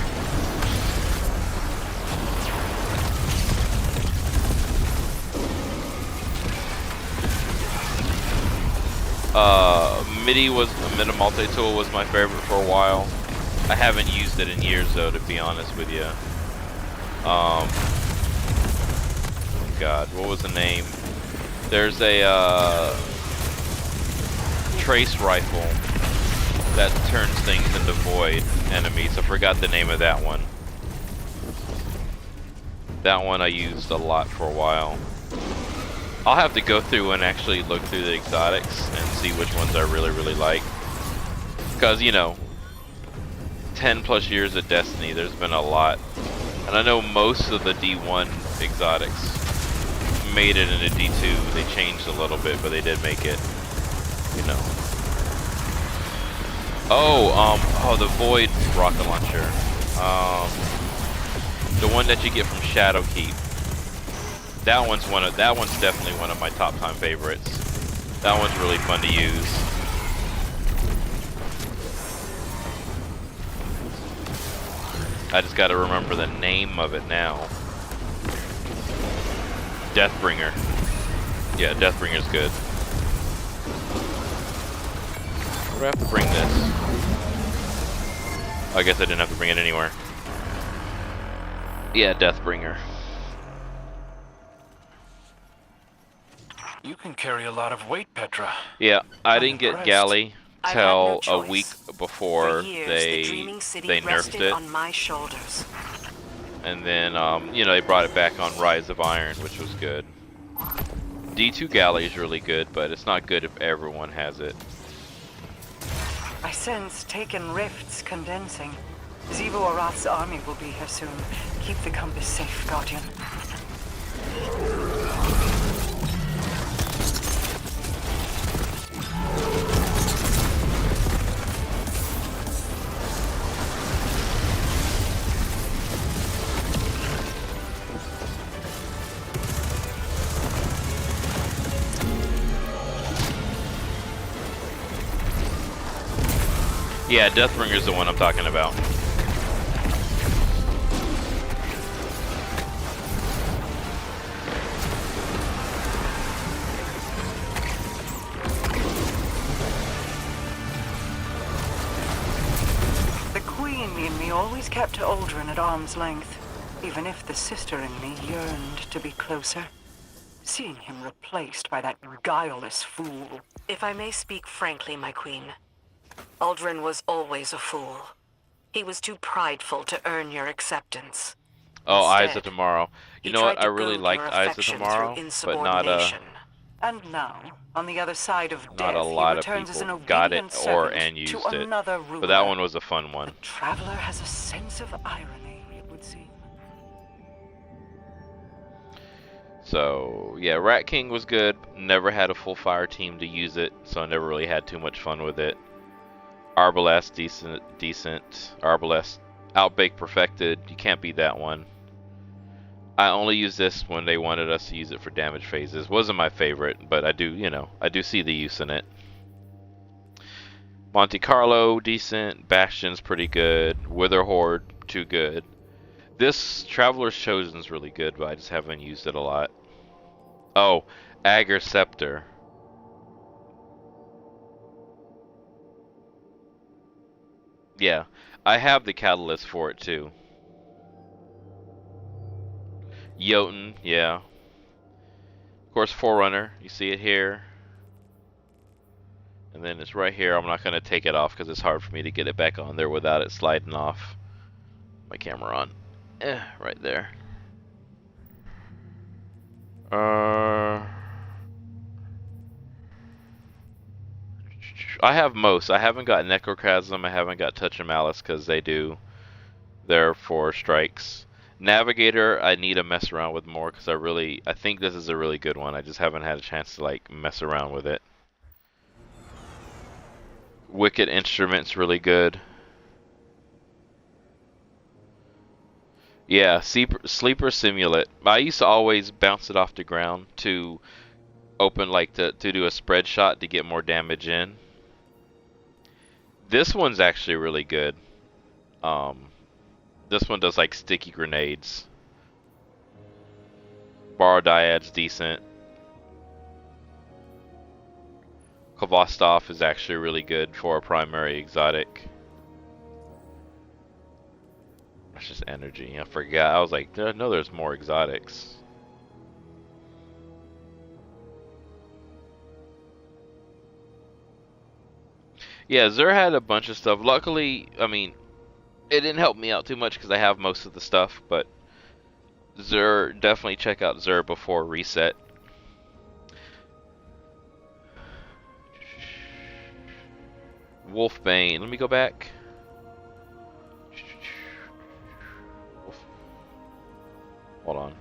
Midi multi-tool was my favorite for a while. I haven't used it in years though, to be honest with you. Oh God, what was the name? There's a trace rifle that turns things into void enemies. I forgot the name of that one. That one I used a lot for a while. I'll have to go through and actually look through the exotics and see which ones I really like. Because, you know, 10 plus years of Destiny, there's been a lot. And I know most of the D1 exotics made it into D2. They changed a little bit, but they did make it, you know. Oh, the Void rocket launcher. The one that you get from Shadowkeep. That one's definitely one of my top time favorites. That one's really fun to use. I just gotta remember the name of it now. Deathbringer. Yeah, Deathbringer's good. Where do I have to bring this? I guess I didn't have to bring it anywhere. Yeah, Deathbringer. You can carry a lot of weight, Petra. Yeah, I didn't get Galley till a week before For years, they the Dreaming City nerfed rested it. on my shoulders. And then, you know, they brought it back on Rise of Iron, which was good. D2 Galley is really good, but it's not good if everyone has it. I sense Taken Rifts condensing. Xivu Arath's army will be here soon. Keep the compass safe, Guardian. Yeah, Deathbringer's the one I'm talking about. The Queen in me always kept Aldrin at arm's length, even if the sister in me yearned to be closer. Seeing him replaced by that guileless fool. If I may speak frankly, my queen, Aldrin was always a fool. He was too prideful to earn your acceptance. Oh, Eyes Instead, of Tomorrow. You he know what? tried I to really goad liked your Eyes of affection Tomorrow, through but not insubordination. And now, on the other side of not death, a lot he of returns as an people got it obedient or servant and used to it. another ruler. But that one was a fun one. Traveler has a sense of irony, it would seem. So yeah, Rat King was good. Never had a full fire team to use it, so I never really had too much fun with it. Arbalest, decent. Arbalest, Outbreak perfected. You can't beat that one. I only used this when they wanted us to use it for damage phases. Wasn't my favorite, but I do, you know, I do see the use in it. Monte Carlo, decent. Bastion's pretty good. Witherhoard, too good. This Traveler's Chosen's really good, but I just haven't used it a lot. Oh, Agar Scepter. Yeah, I have the catalyst for it too. Jotun, yeah. Of course, Forerunner, you see it here. And then it's right here. I'm not going to take it off because it's hard for me to get it back on there without it sliding off. My camera on. Right there. I have most. I haven't got Necrochasm. I haven't got Touch and Malice because they do their 4 strikes. Navigator, I need to mess around with more because I think this is a really good one. I just haven't had a chance to like mess around with it. Wicked Instrument's really good. Yeah, Sleeper Simulant. I used to always bounce it off the ground to open to do a spread shot to get more damage in. This one's actually really good. This one does like sticky grenades. Barodaiad's decent. Kvostov is actually really good for a primary exotic. That's just energy. I forgot. I was like, no, there's more exotics. Yeah, Xur had a bunch of stuff. Luckily, I mean, it didn't help me out too much because I have most of the stuff, but Xur, definitely check out Xur before reset. Wolfbane, let me go back. Hold on.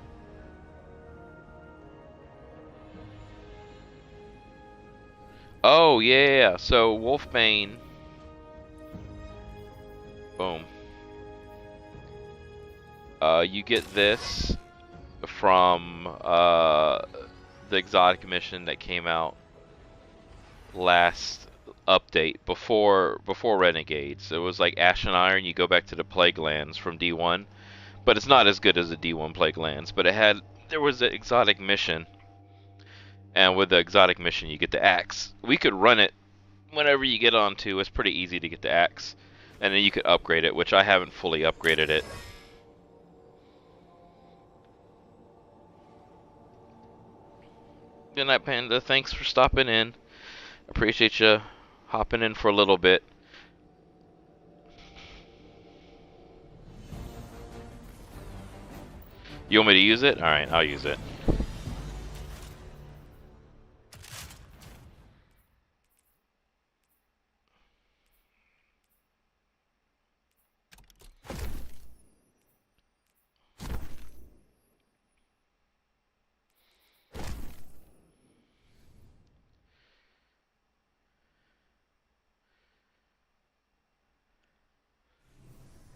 Oh, yeah. So, Wolfbane. Boom. You get this from the exotic mission that came out last update before Renegades. It was like Ashen Iron. You go back to the Plague Lands from D1, but it's not as good as the D1 Plague Lands. But there was an exotic mission, and with the exotic mission you get the axe. We could run it whenever you get onto. It's pretty easy to get the axe, and then you could upgrade it, which I haven't fully upgraded it. Good night, Panda. Thanks for stopping in. Appreciate you hopping in for a little bit. You want me to use it? Alright, I'll use it.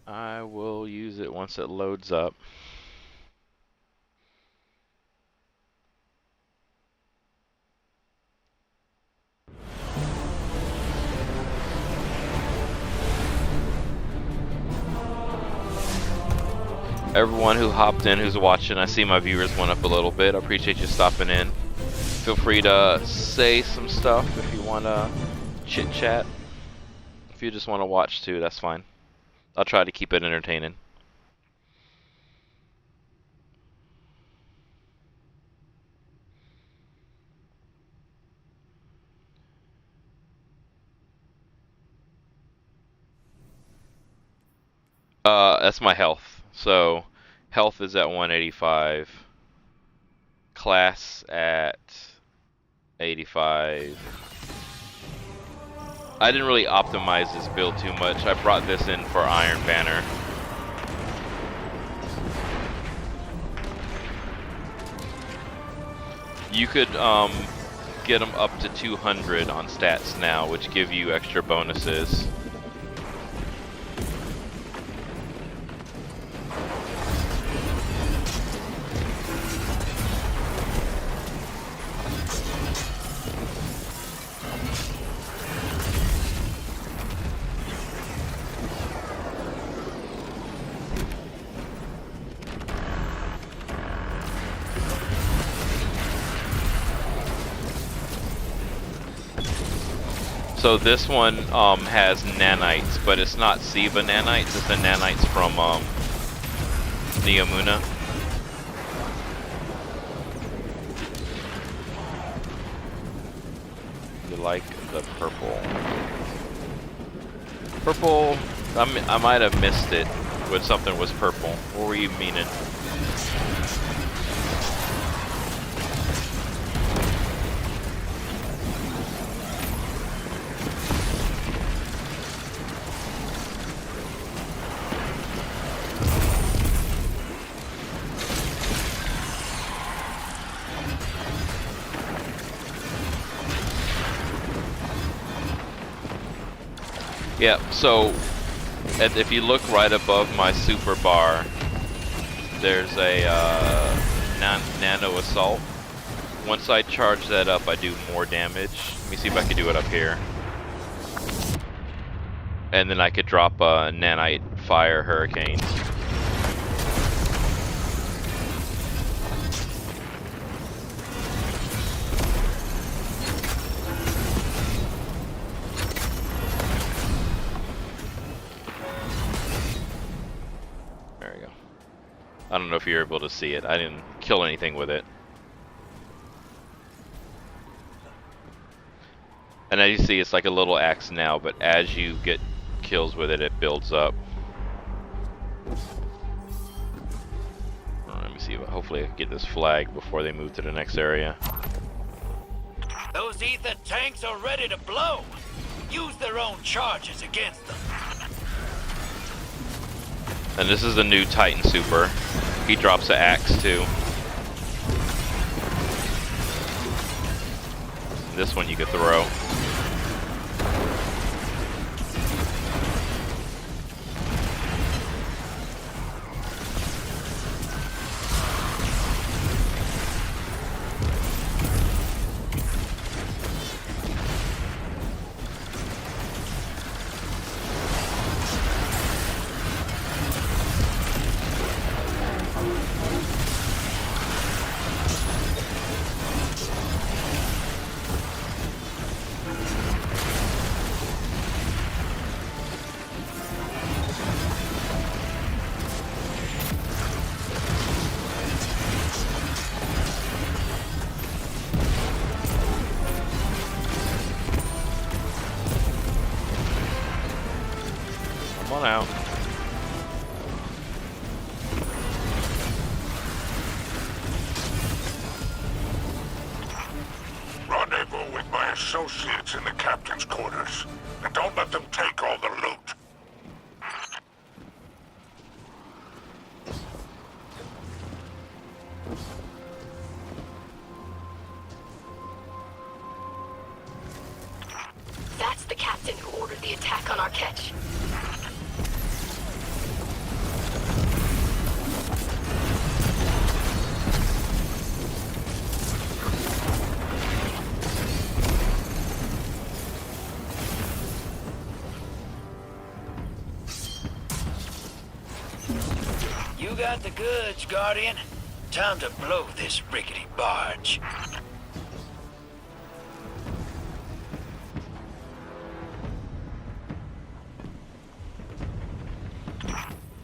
I will use it once it loads up. Everyone who hopped in, who's watching, I see my viewers went up a little bit. I appreciate you stopping in. Feel free to say some stuff if you want to chit chat. If you just want to watch too, that's fine. I'll try to keep it entertaining. That's my health. So, health is at 185. Class at 85. I didn't really optimize this build too much. I brought this in for Iron Banner. You could get them up to 200 on stats now, which give you extra bonuses. So this one has nanites, but it's not Siva nanites, it's the nanites from Neomuna. You like the purple. Purple, I might have missed it when something was purple. What were you meaning? Yeah, so if you look right above my super bar, there's a nano assault. Once I charge that up, I do more damage. Let me see if I can do it up here. And then I could drop a nanite fire hurricane. I don't know if you're able to see it. I didn't kill anything with it. And as you see, it's like a little axe now, but as you get kills with it, it builds up. Let me see. Hopefully I can get this flag before they move to the next area. Those ether tanks are ready to blow. Use their own charges against them. And this is the new Titan Super. He drops an axe too. This one you could throw. Come on out. Rendezvous with my associates in the captain's quarters. And don't let them take all the loot. That's the captain who ordered the attack on our catch. You got the goods, Guardian. Time to blow this rickety barge.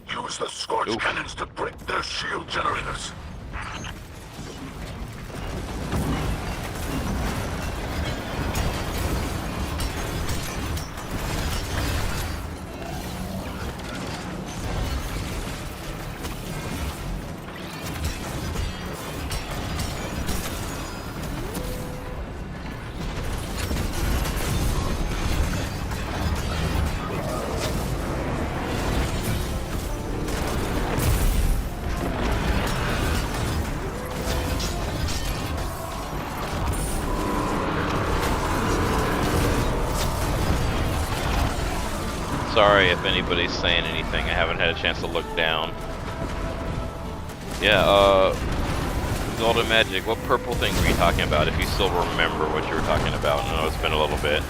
Use the Scorch cannons to break their shield generators. Sorry if anybody's saying anything. I haven't had a chance to look down. Yeah, Golden Magic, what purple thing were you talking about? If you still remember what you were talking about. I know it's been a little bit.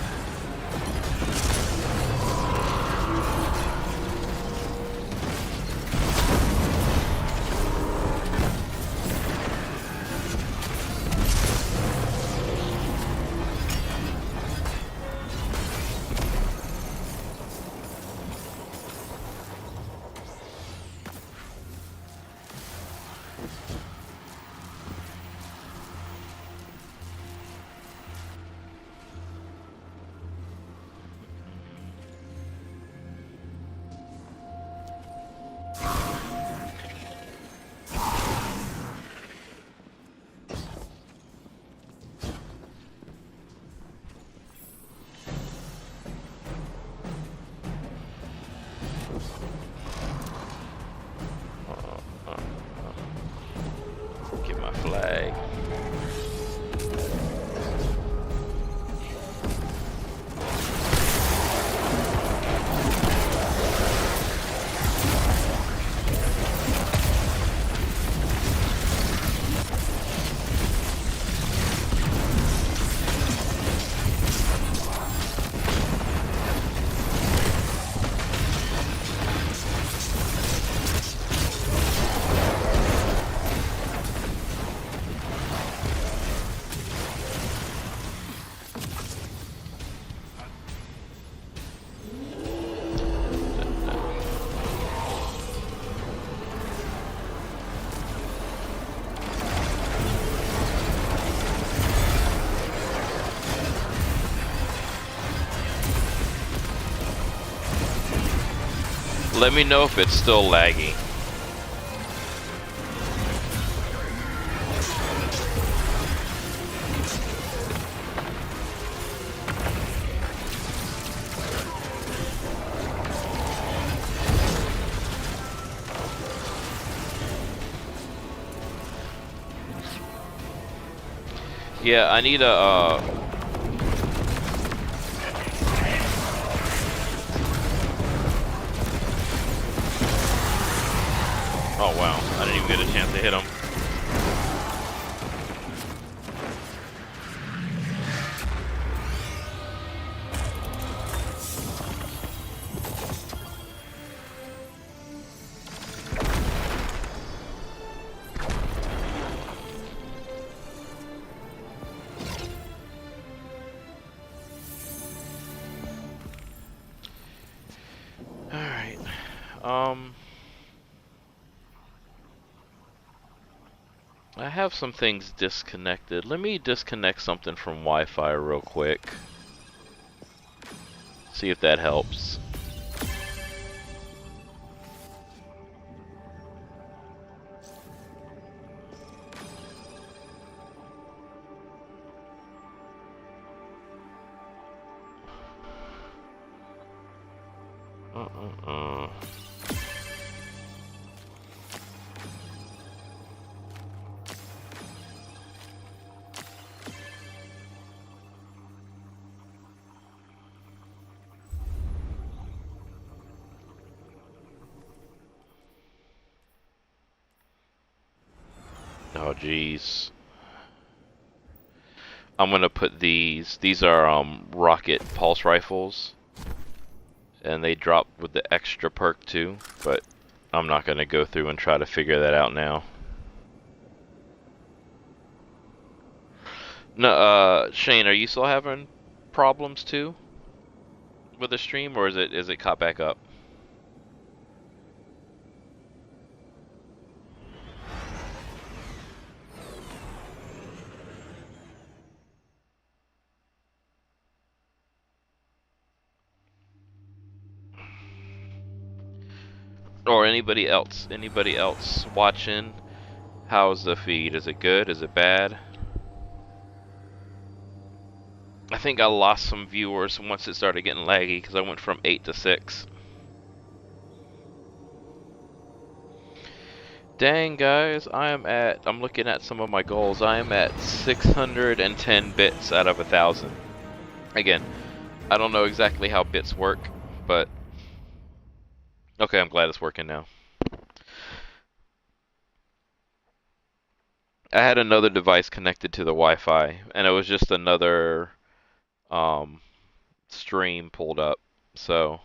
Let me know if it's still laggy. Yeah, I need a, oh wow, I didn't even get a chance to hit him. Alright, I have some things disconnected. Let me disconnect something from Wi-Fi real quick. See if that helps. Oh geez. I'm gonna put these are rocket pulse rifles, and they drop with the extra perk too, but I'm not gonna go through and try to figure that out now. No, Shane, are you still having problems too with the stream, or is it caught back up? Or anybody else watching? How's the feed? Is it good? Is it bad? I think I lost some viewers once it started getting laggy because I went from 8 to 6. Dang guys, I'm looking at some of my goals. I am at 610 bits out of 1,000. Again, I don't know exactly how bits work, but okay, I'm glad it's working now. I had another device connected to the Wi-Fi, and it was just another stream pulled up, so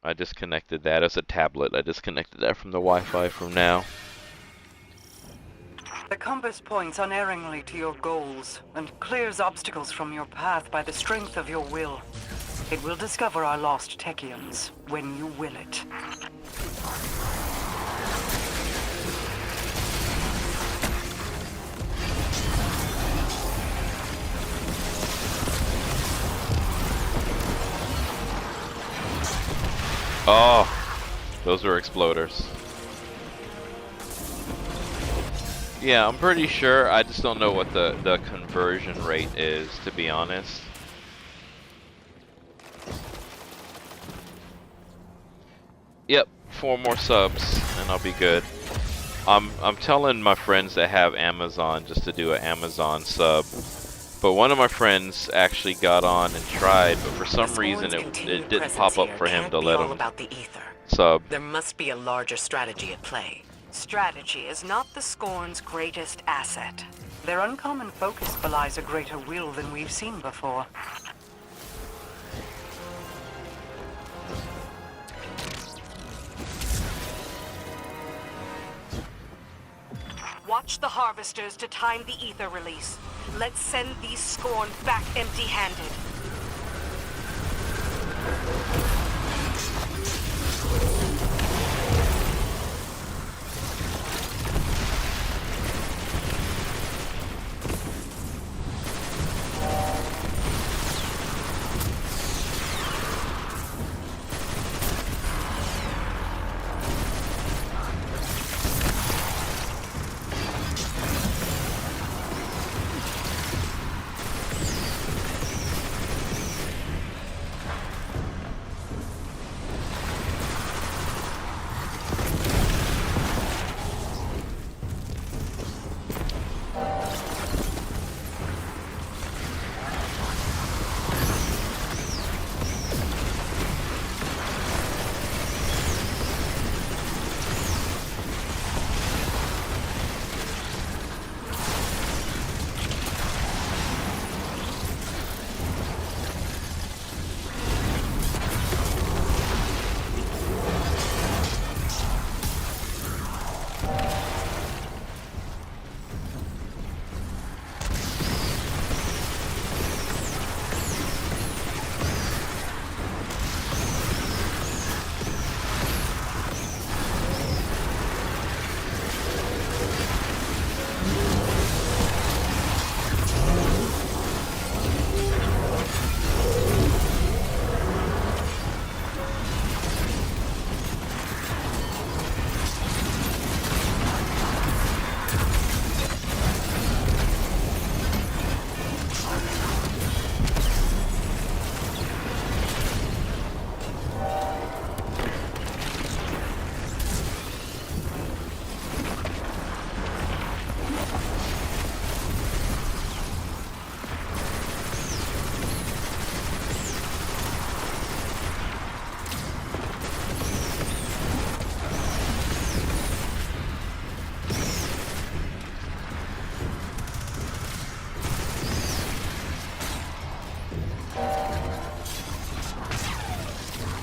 I disconnected that. As a tablet, I disconnected that from the Wi-Fi from now. The compass points unerringly to your goals and clears obstacles from your path by the strength of your will. It will discover our lost Techians when you will it. Oh, those are exploders. Yeah, I'm pretty sure. I just don't know what the conversion rate is, to be honest. Yep, 4 more subs and I'll be good. I'm telling my friends that have Amazon just to do an Amazon sub. But one of my friends actually got on and tried, but for some reason it didn't pop up for him to let him about the ether. sub. There must be a larger strategy at play. Strategy is not the Scorn's greatest asset. Their uncommon focus belies a greater will than we've seen before. Watch the harvesters to time the ether release. Let's send these Scorn back empty-handed.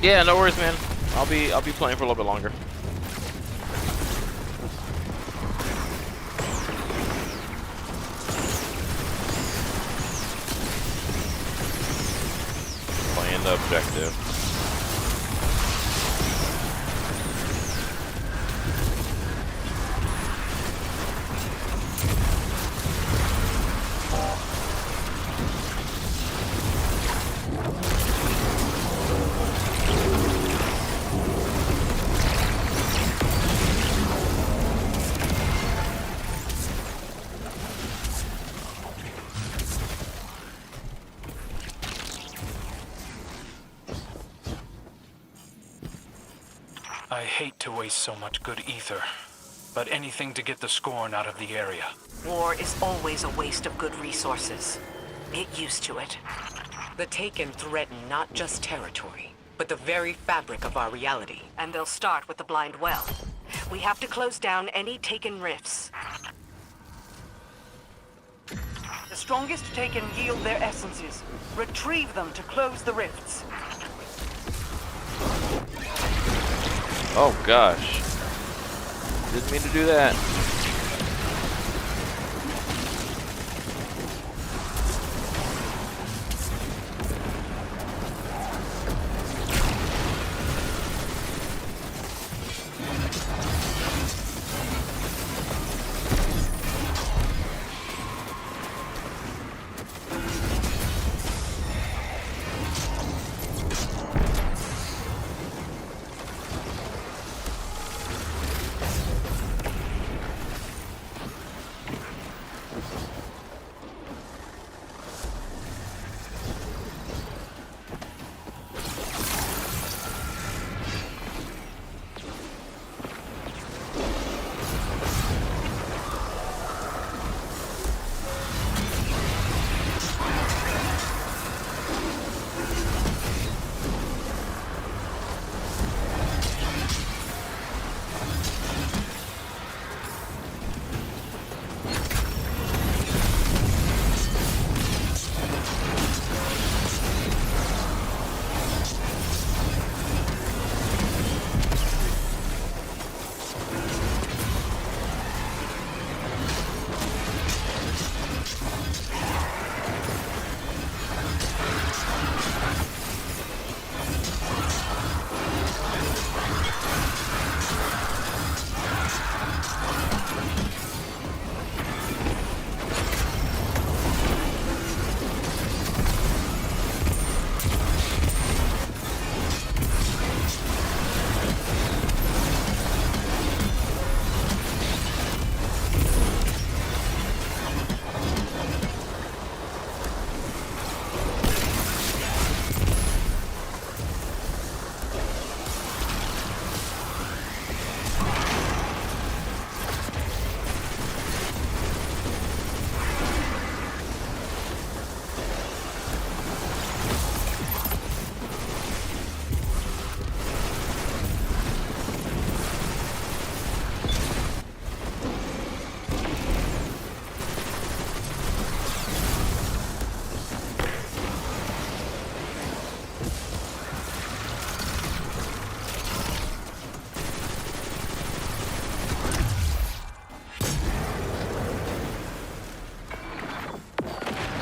Yeah, no worries, man. I'll be playing for a little bit longer. Playing the objective. I hate to waste so much good ether, but anything to get the Scorn out of the area. War is always a waste of good resources. Get used to it. The Taken threaten not just territory, but the very fabric of our reality. And they'll start with the Blind Well. We have to close down any Taken rifts. The strongest Taken yield their essences. Retrieve them to close the rifts. Oh gosh. Didn't mean to do that.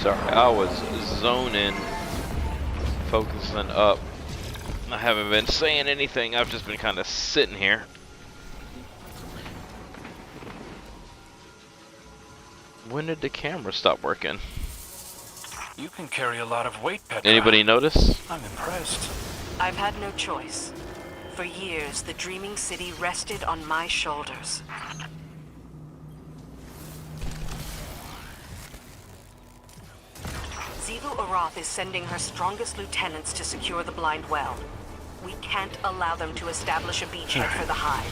Sorry, I was zoning, focusing up. I haven't been saying anything, I've just been kind of sitting here. When did the camera stop working? You can carry a lot of weight, Petra. Anybody notice? I'm impressed. I've had no choice. For years, the Dreaming City rested on my shoulders. Xivu Arath is sending her strongest lieutenants to secure the Blind Well. We can't allow them to establish a beachhead for the Hive.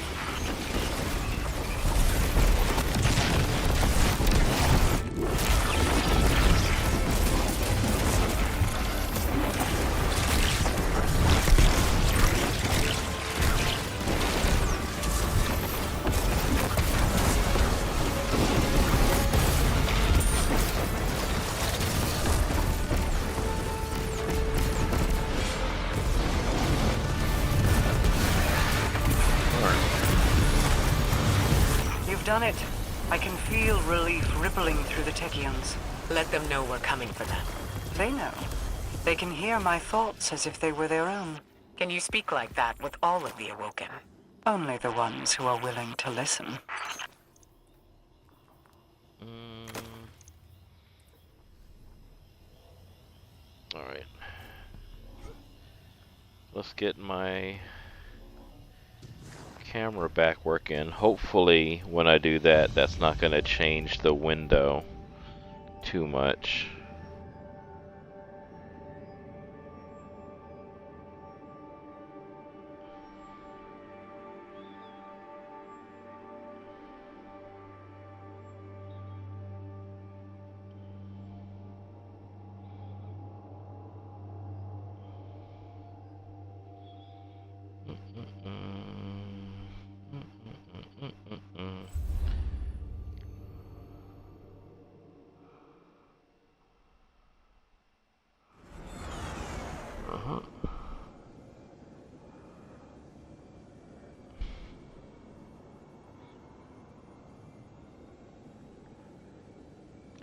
done it. I can feel relief rippling through the Techians. Let them know we're coming for them. They know. They can hear my thoughts as if they were their own. Can you speak like that with all of the Awoken? Only the ones who are willing to listen. Alright. Let's get my camera back working. Hopefully when I do that, that's not going to change the window too much.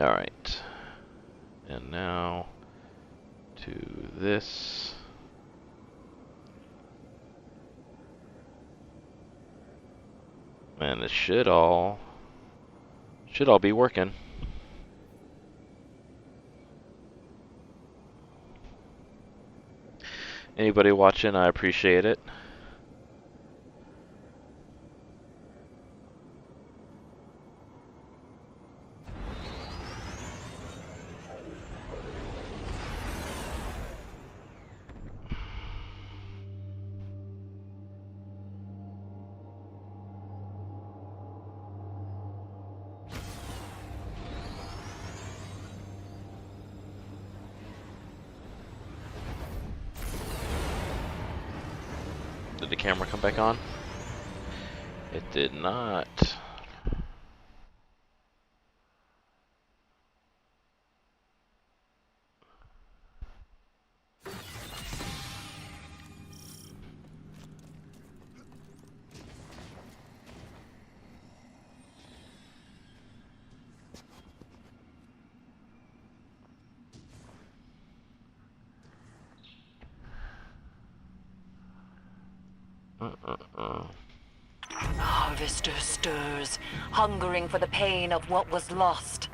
Alright, and now to this. And it should all be working. Anybody watching, I appreciate it. Did the camera come back on? It did not. Harvester stirs, hungering for the pain of what was lost.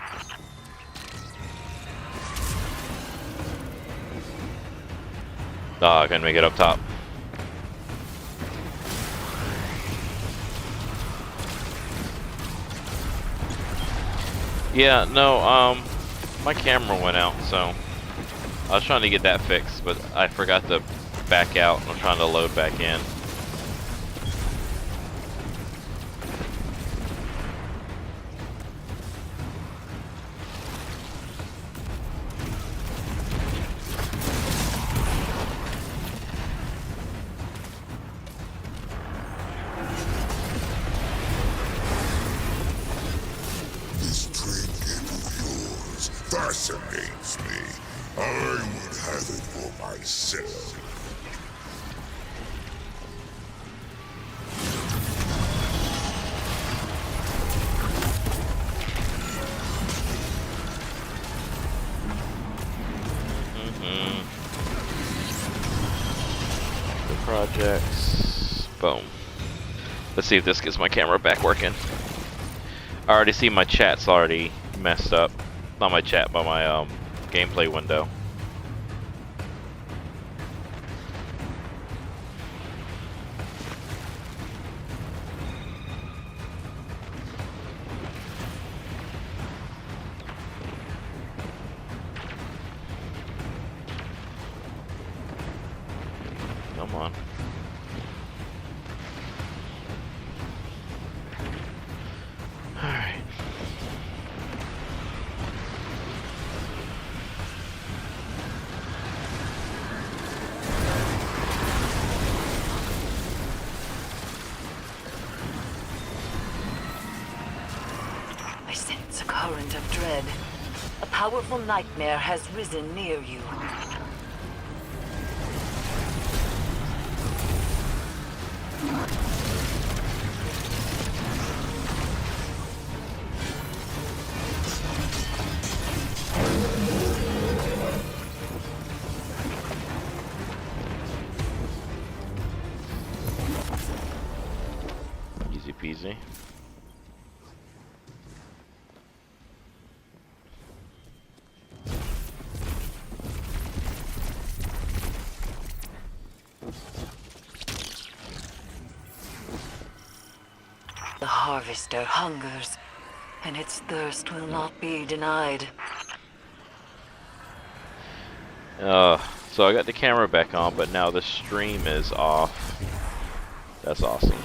Ah, I couldn't make it up top. Yeah, no, my camera went out, so I was trying to get that fixed, but I forgot to back out. I'm trying to load back in. Fascinates me. I would have it for myself. The projects. Boom. Let's see if this gets my camera back working. I already see my chat's already messed up. Not my chat, but my gameplay window. Come on. Alright. I sense a current of dread. A powerful nightmare has risen near you. easy. The harvester hungers, and its thirst will not be denied. So I got the camera back on, but now the stream is off. That's awesome.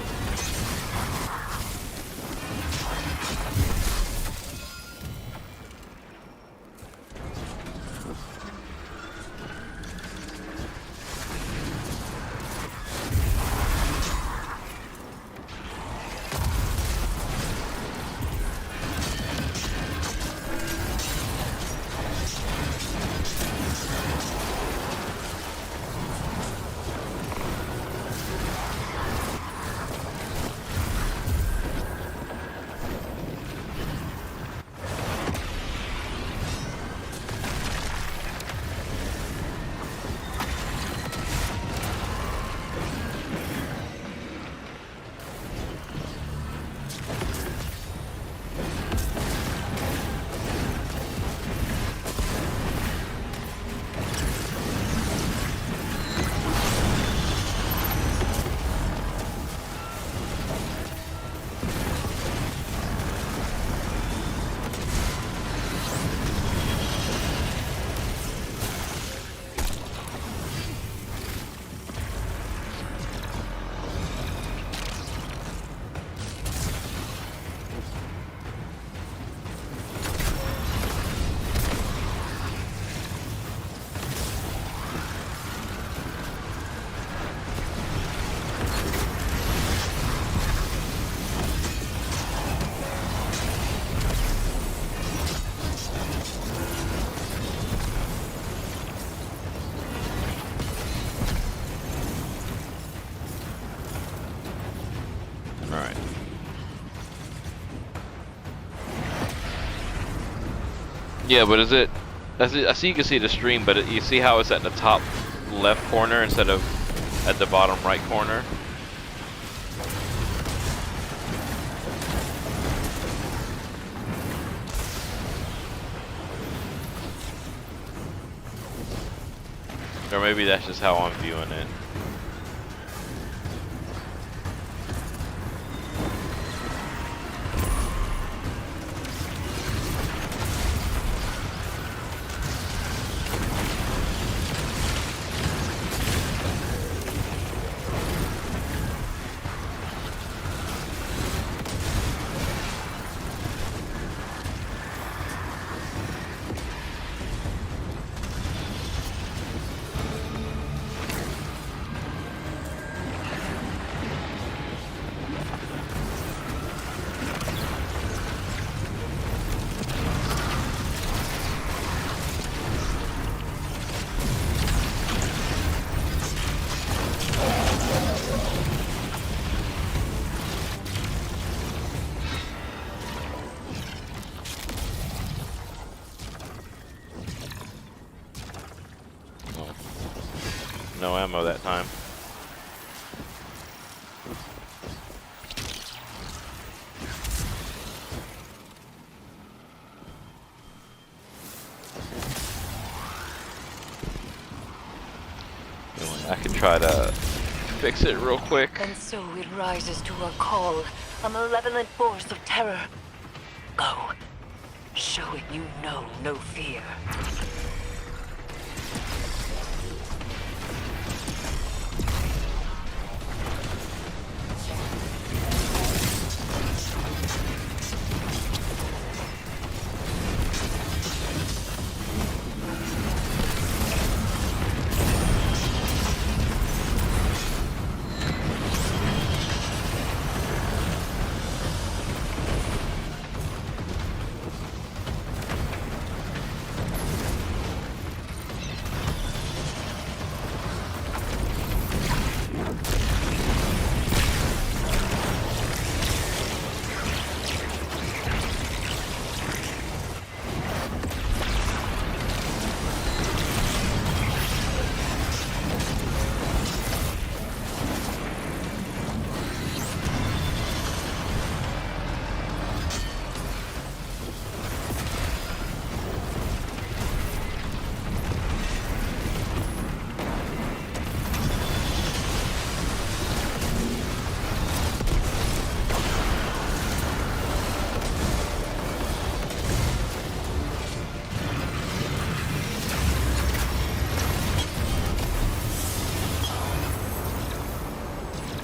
Alright. Yeah, but is it... I see you can see the stream, but you see how it's at the top left corner instead of at the bottom right corner? Or maybe that's just how I'm viewing it. No ammo that time. I can try to fix it real quick. And so it rises to a call, a malevolent force of terror. Go. Show it you know no fear.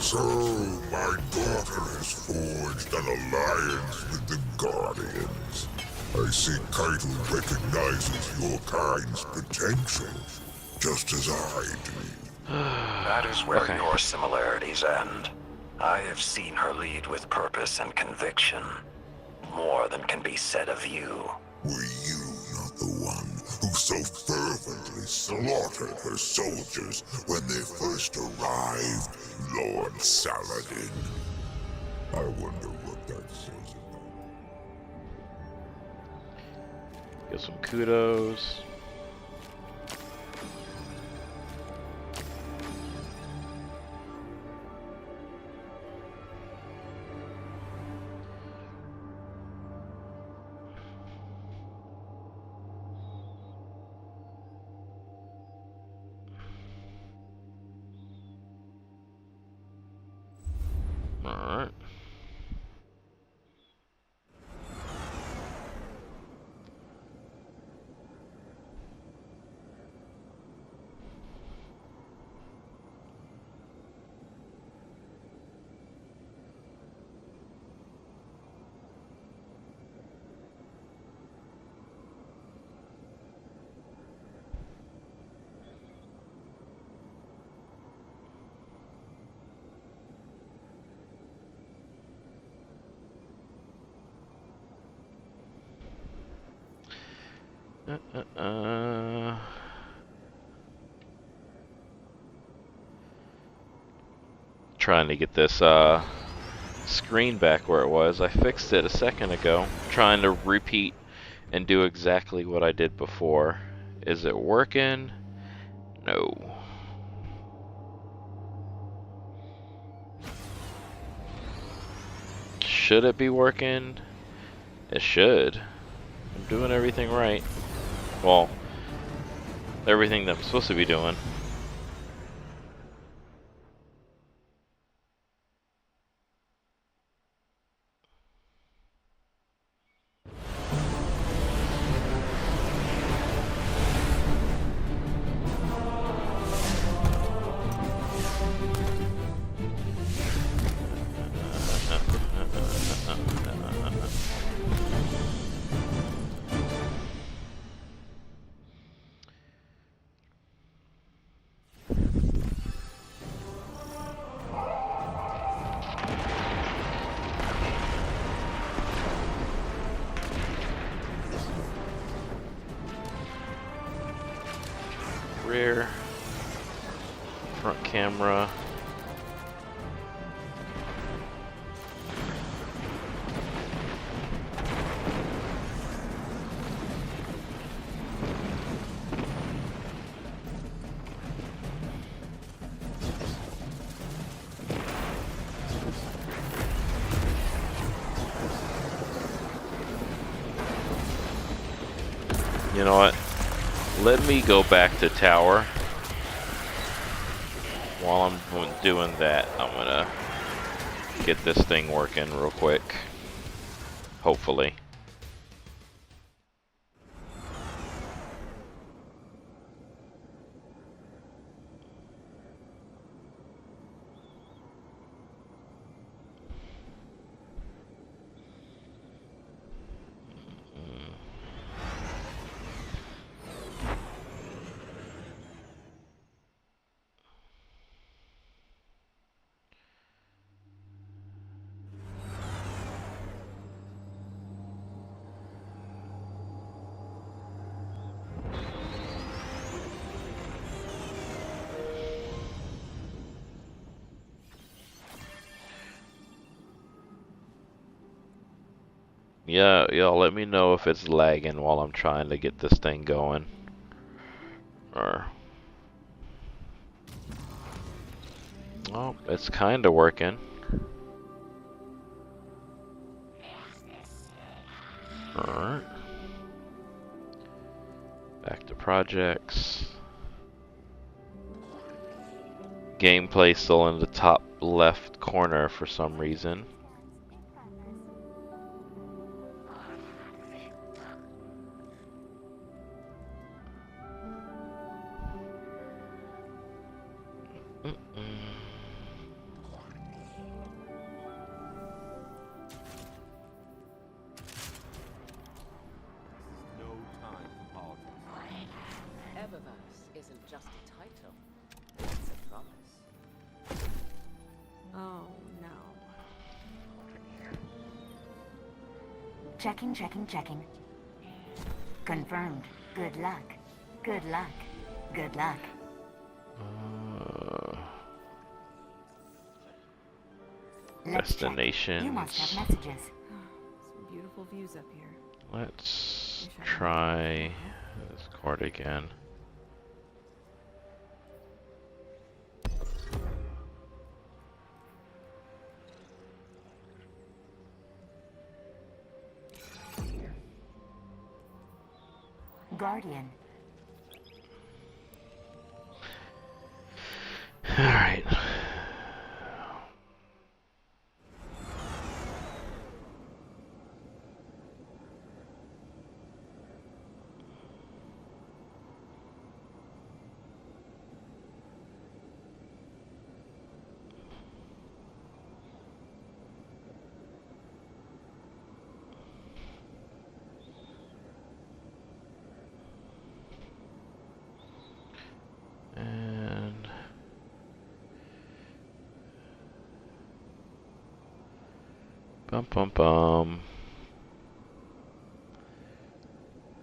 So, my daughter has forged an alliance with the Guardians. I see Kaito recognizes your kind's potential, just as I do. That is where your similarities end. I have seen her lead with purpose and conviction. More than can be said of you. Were you not the one who so fervently slaughtered her soldiers when they first arrived, Lord Saladin? I wonder what that says about. Get some kudos. Alright. Trying to get this screen back where it was. I fixed it a second ago. Trying to repeat and do exactly what I did before. Is it working? No. Should it be working? It should. I'm doing everything right. Well, everything that I'm supposed to be doing. Rear, front camera. You know what? Let me go back to tower. While I'm doing that, I'm gonna get this thing working real quick. Hopefully. Yeah, y'all let me know if it's lagging while I'm trying to get this thing going. Or... oh, it's kinda working. Alright. Back to projects. Gameplay still in the top left corner for some reason. Checking. Confirmed. Good luck. Good luck. Good luck. Let's check. Destinations. You must have messages. Some beautiful views up here. Let's try this card again. Guardian. All right. And bum.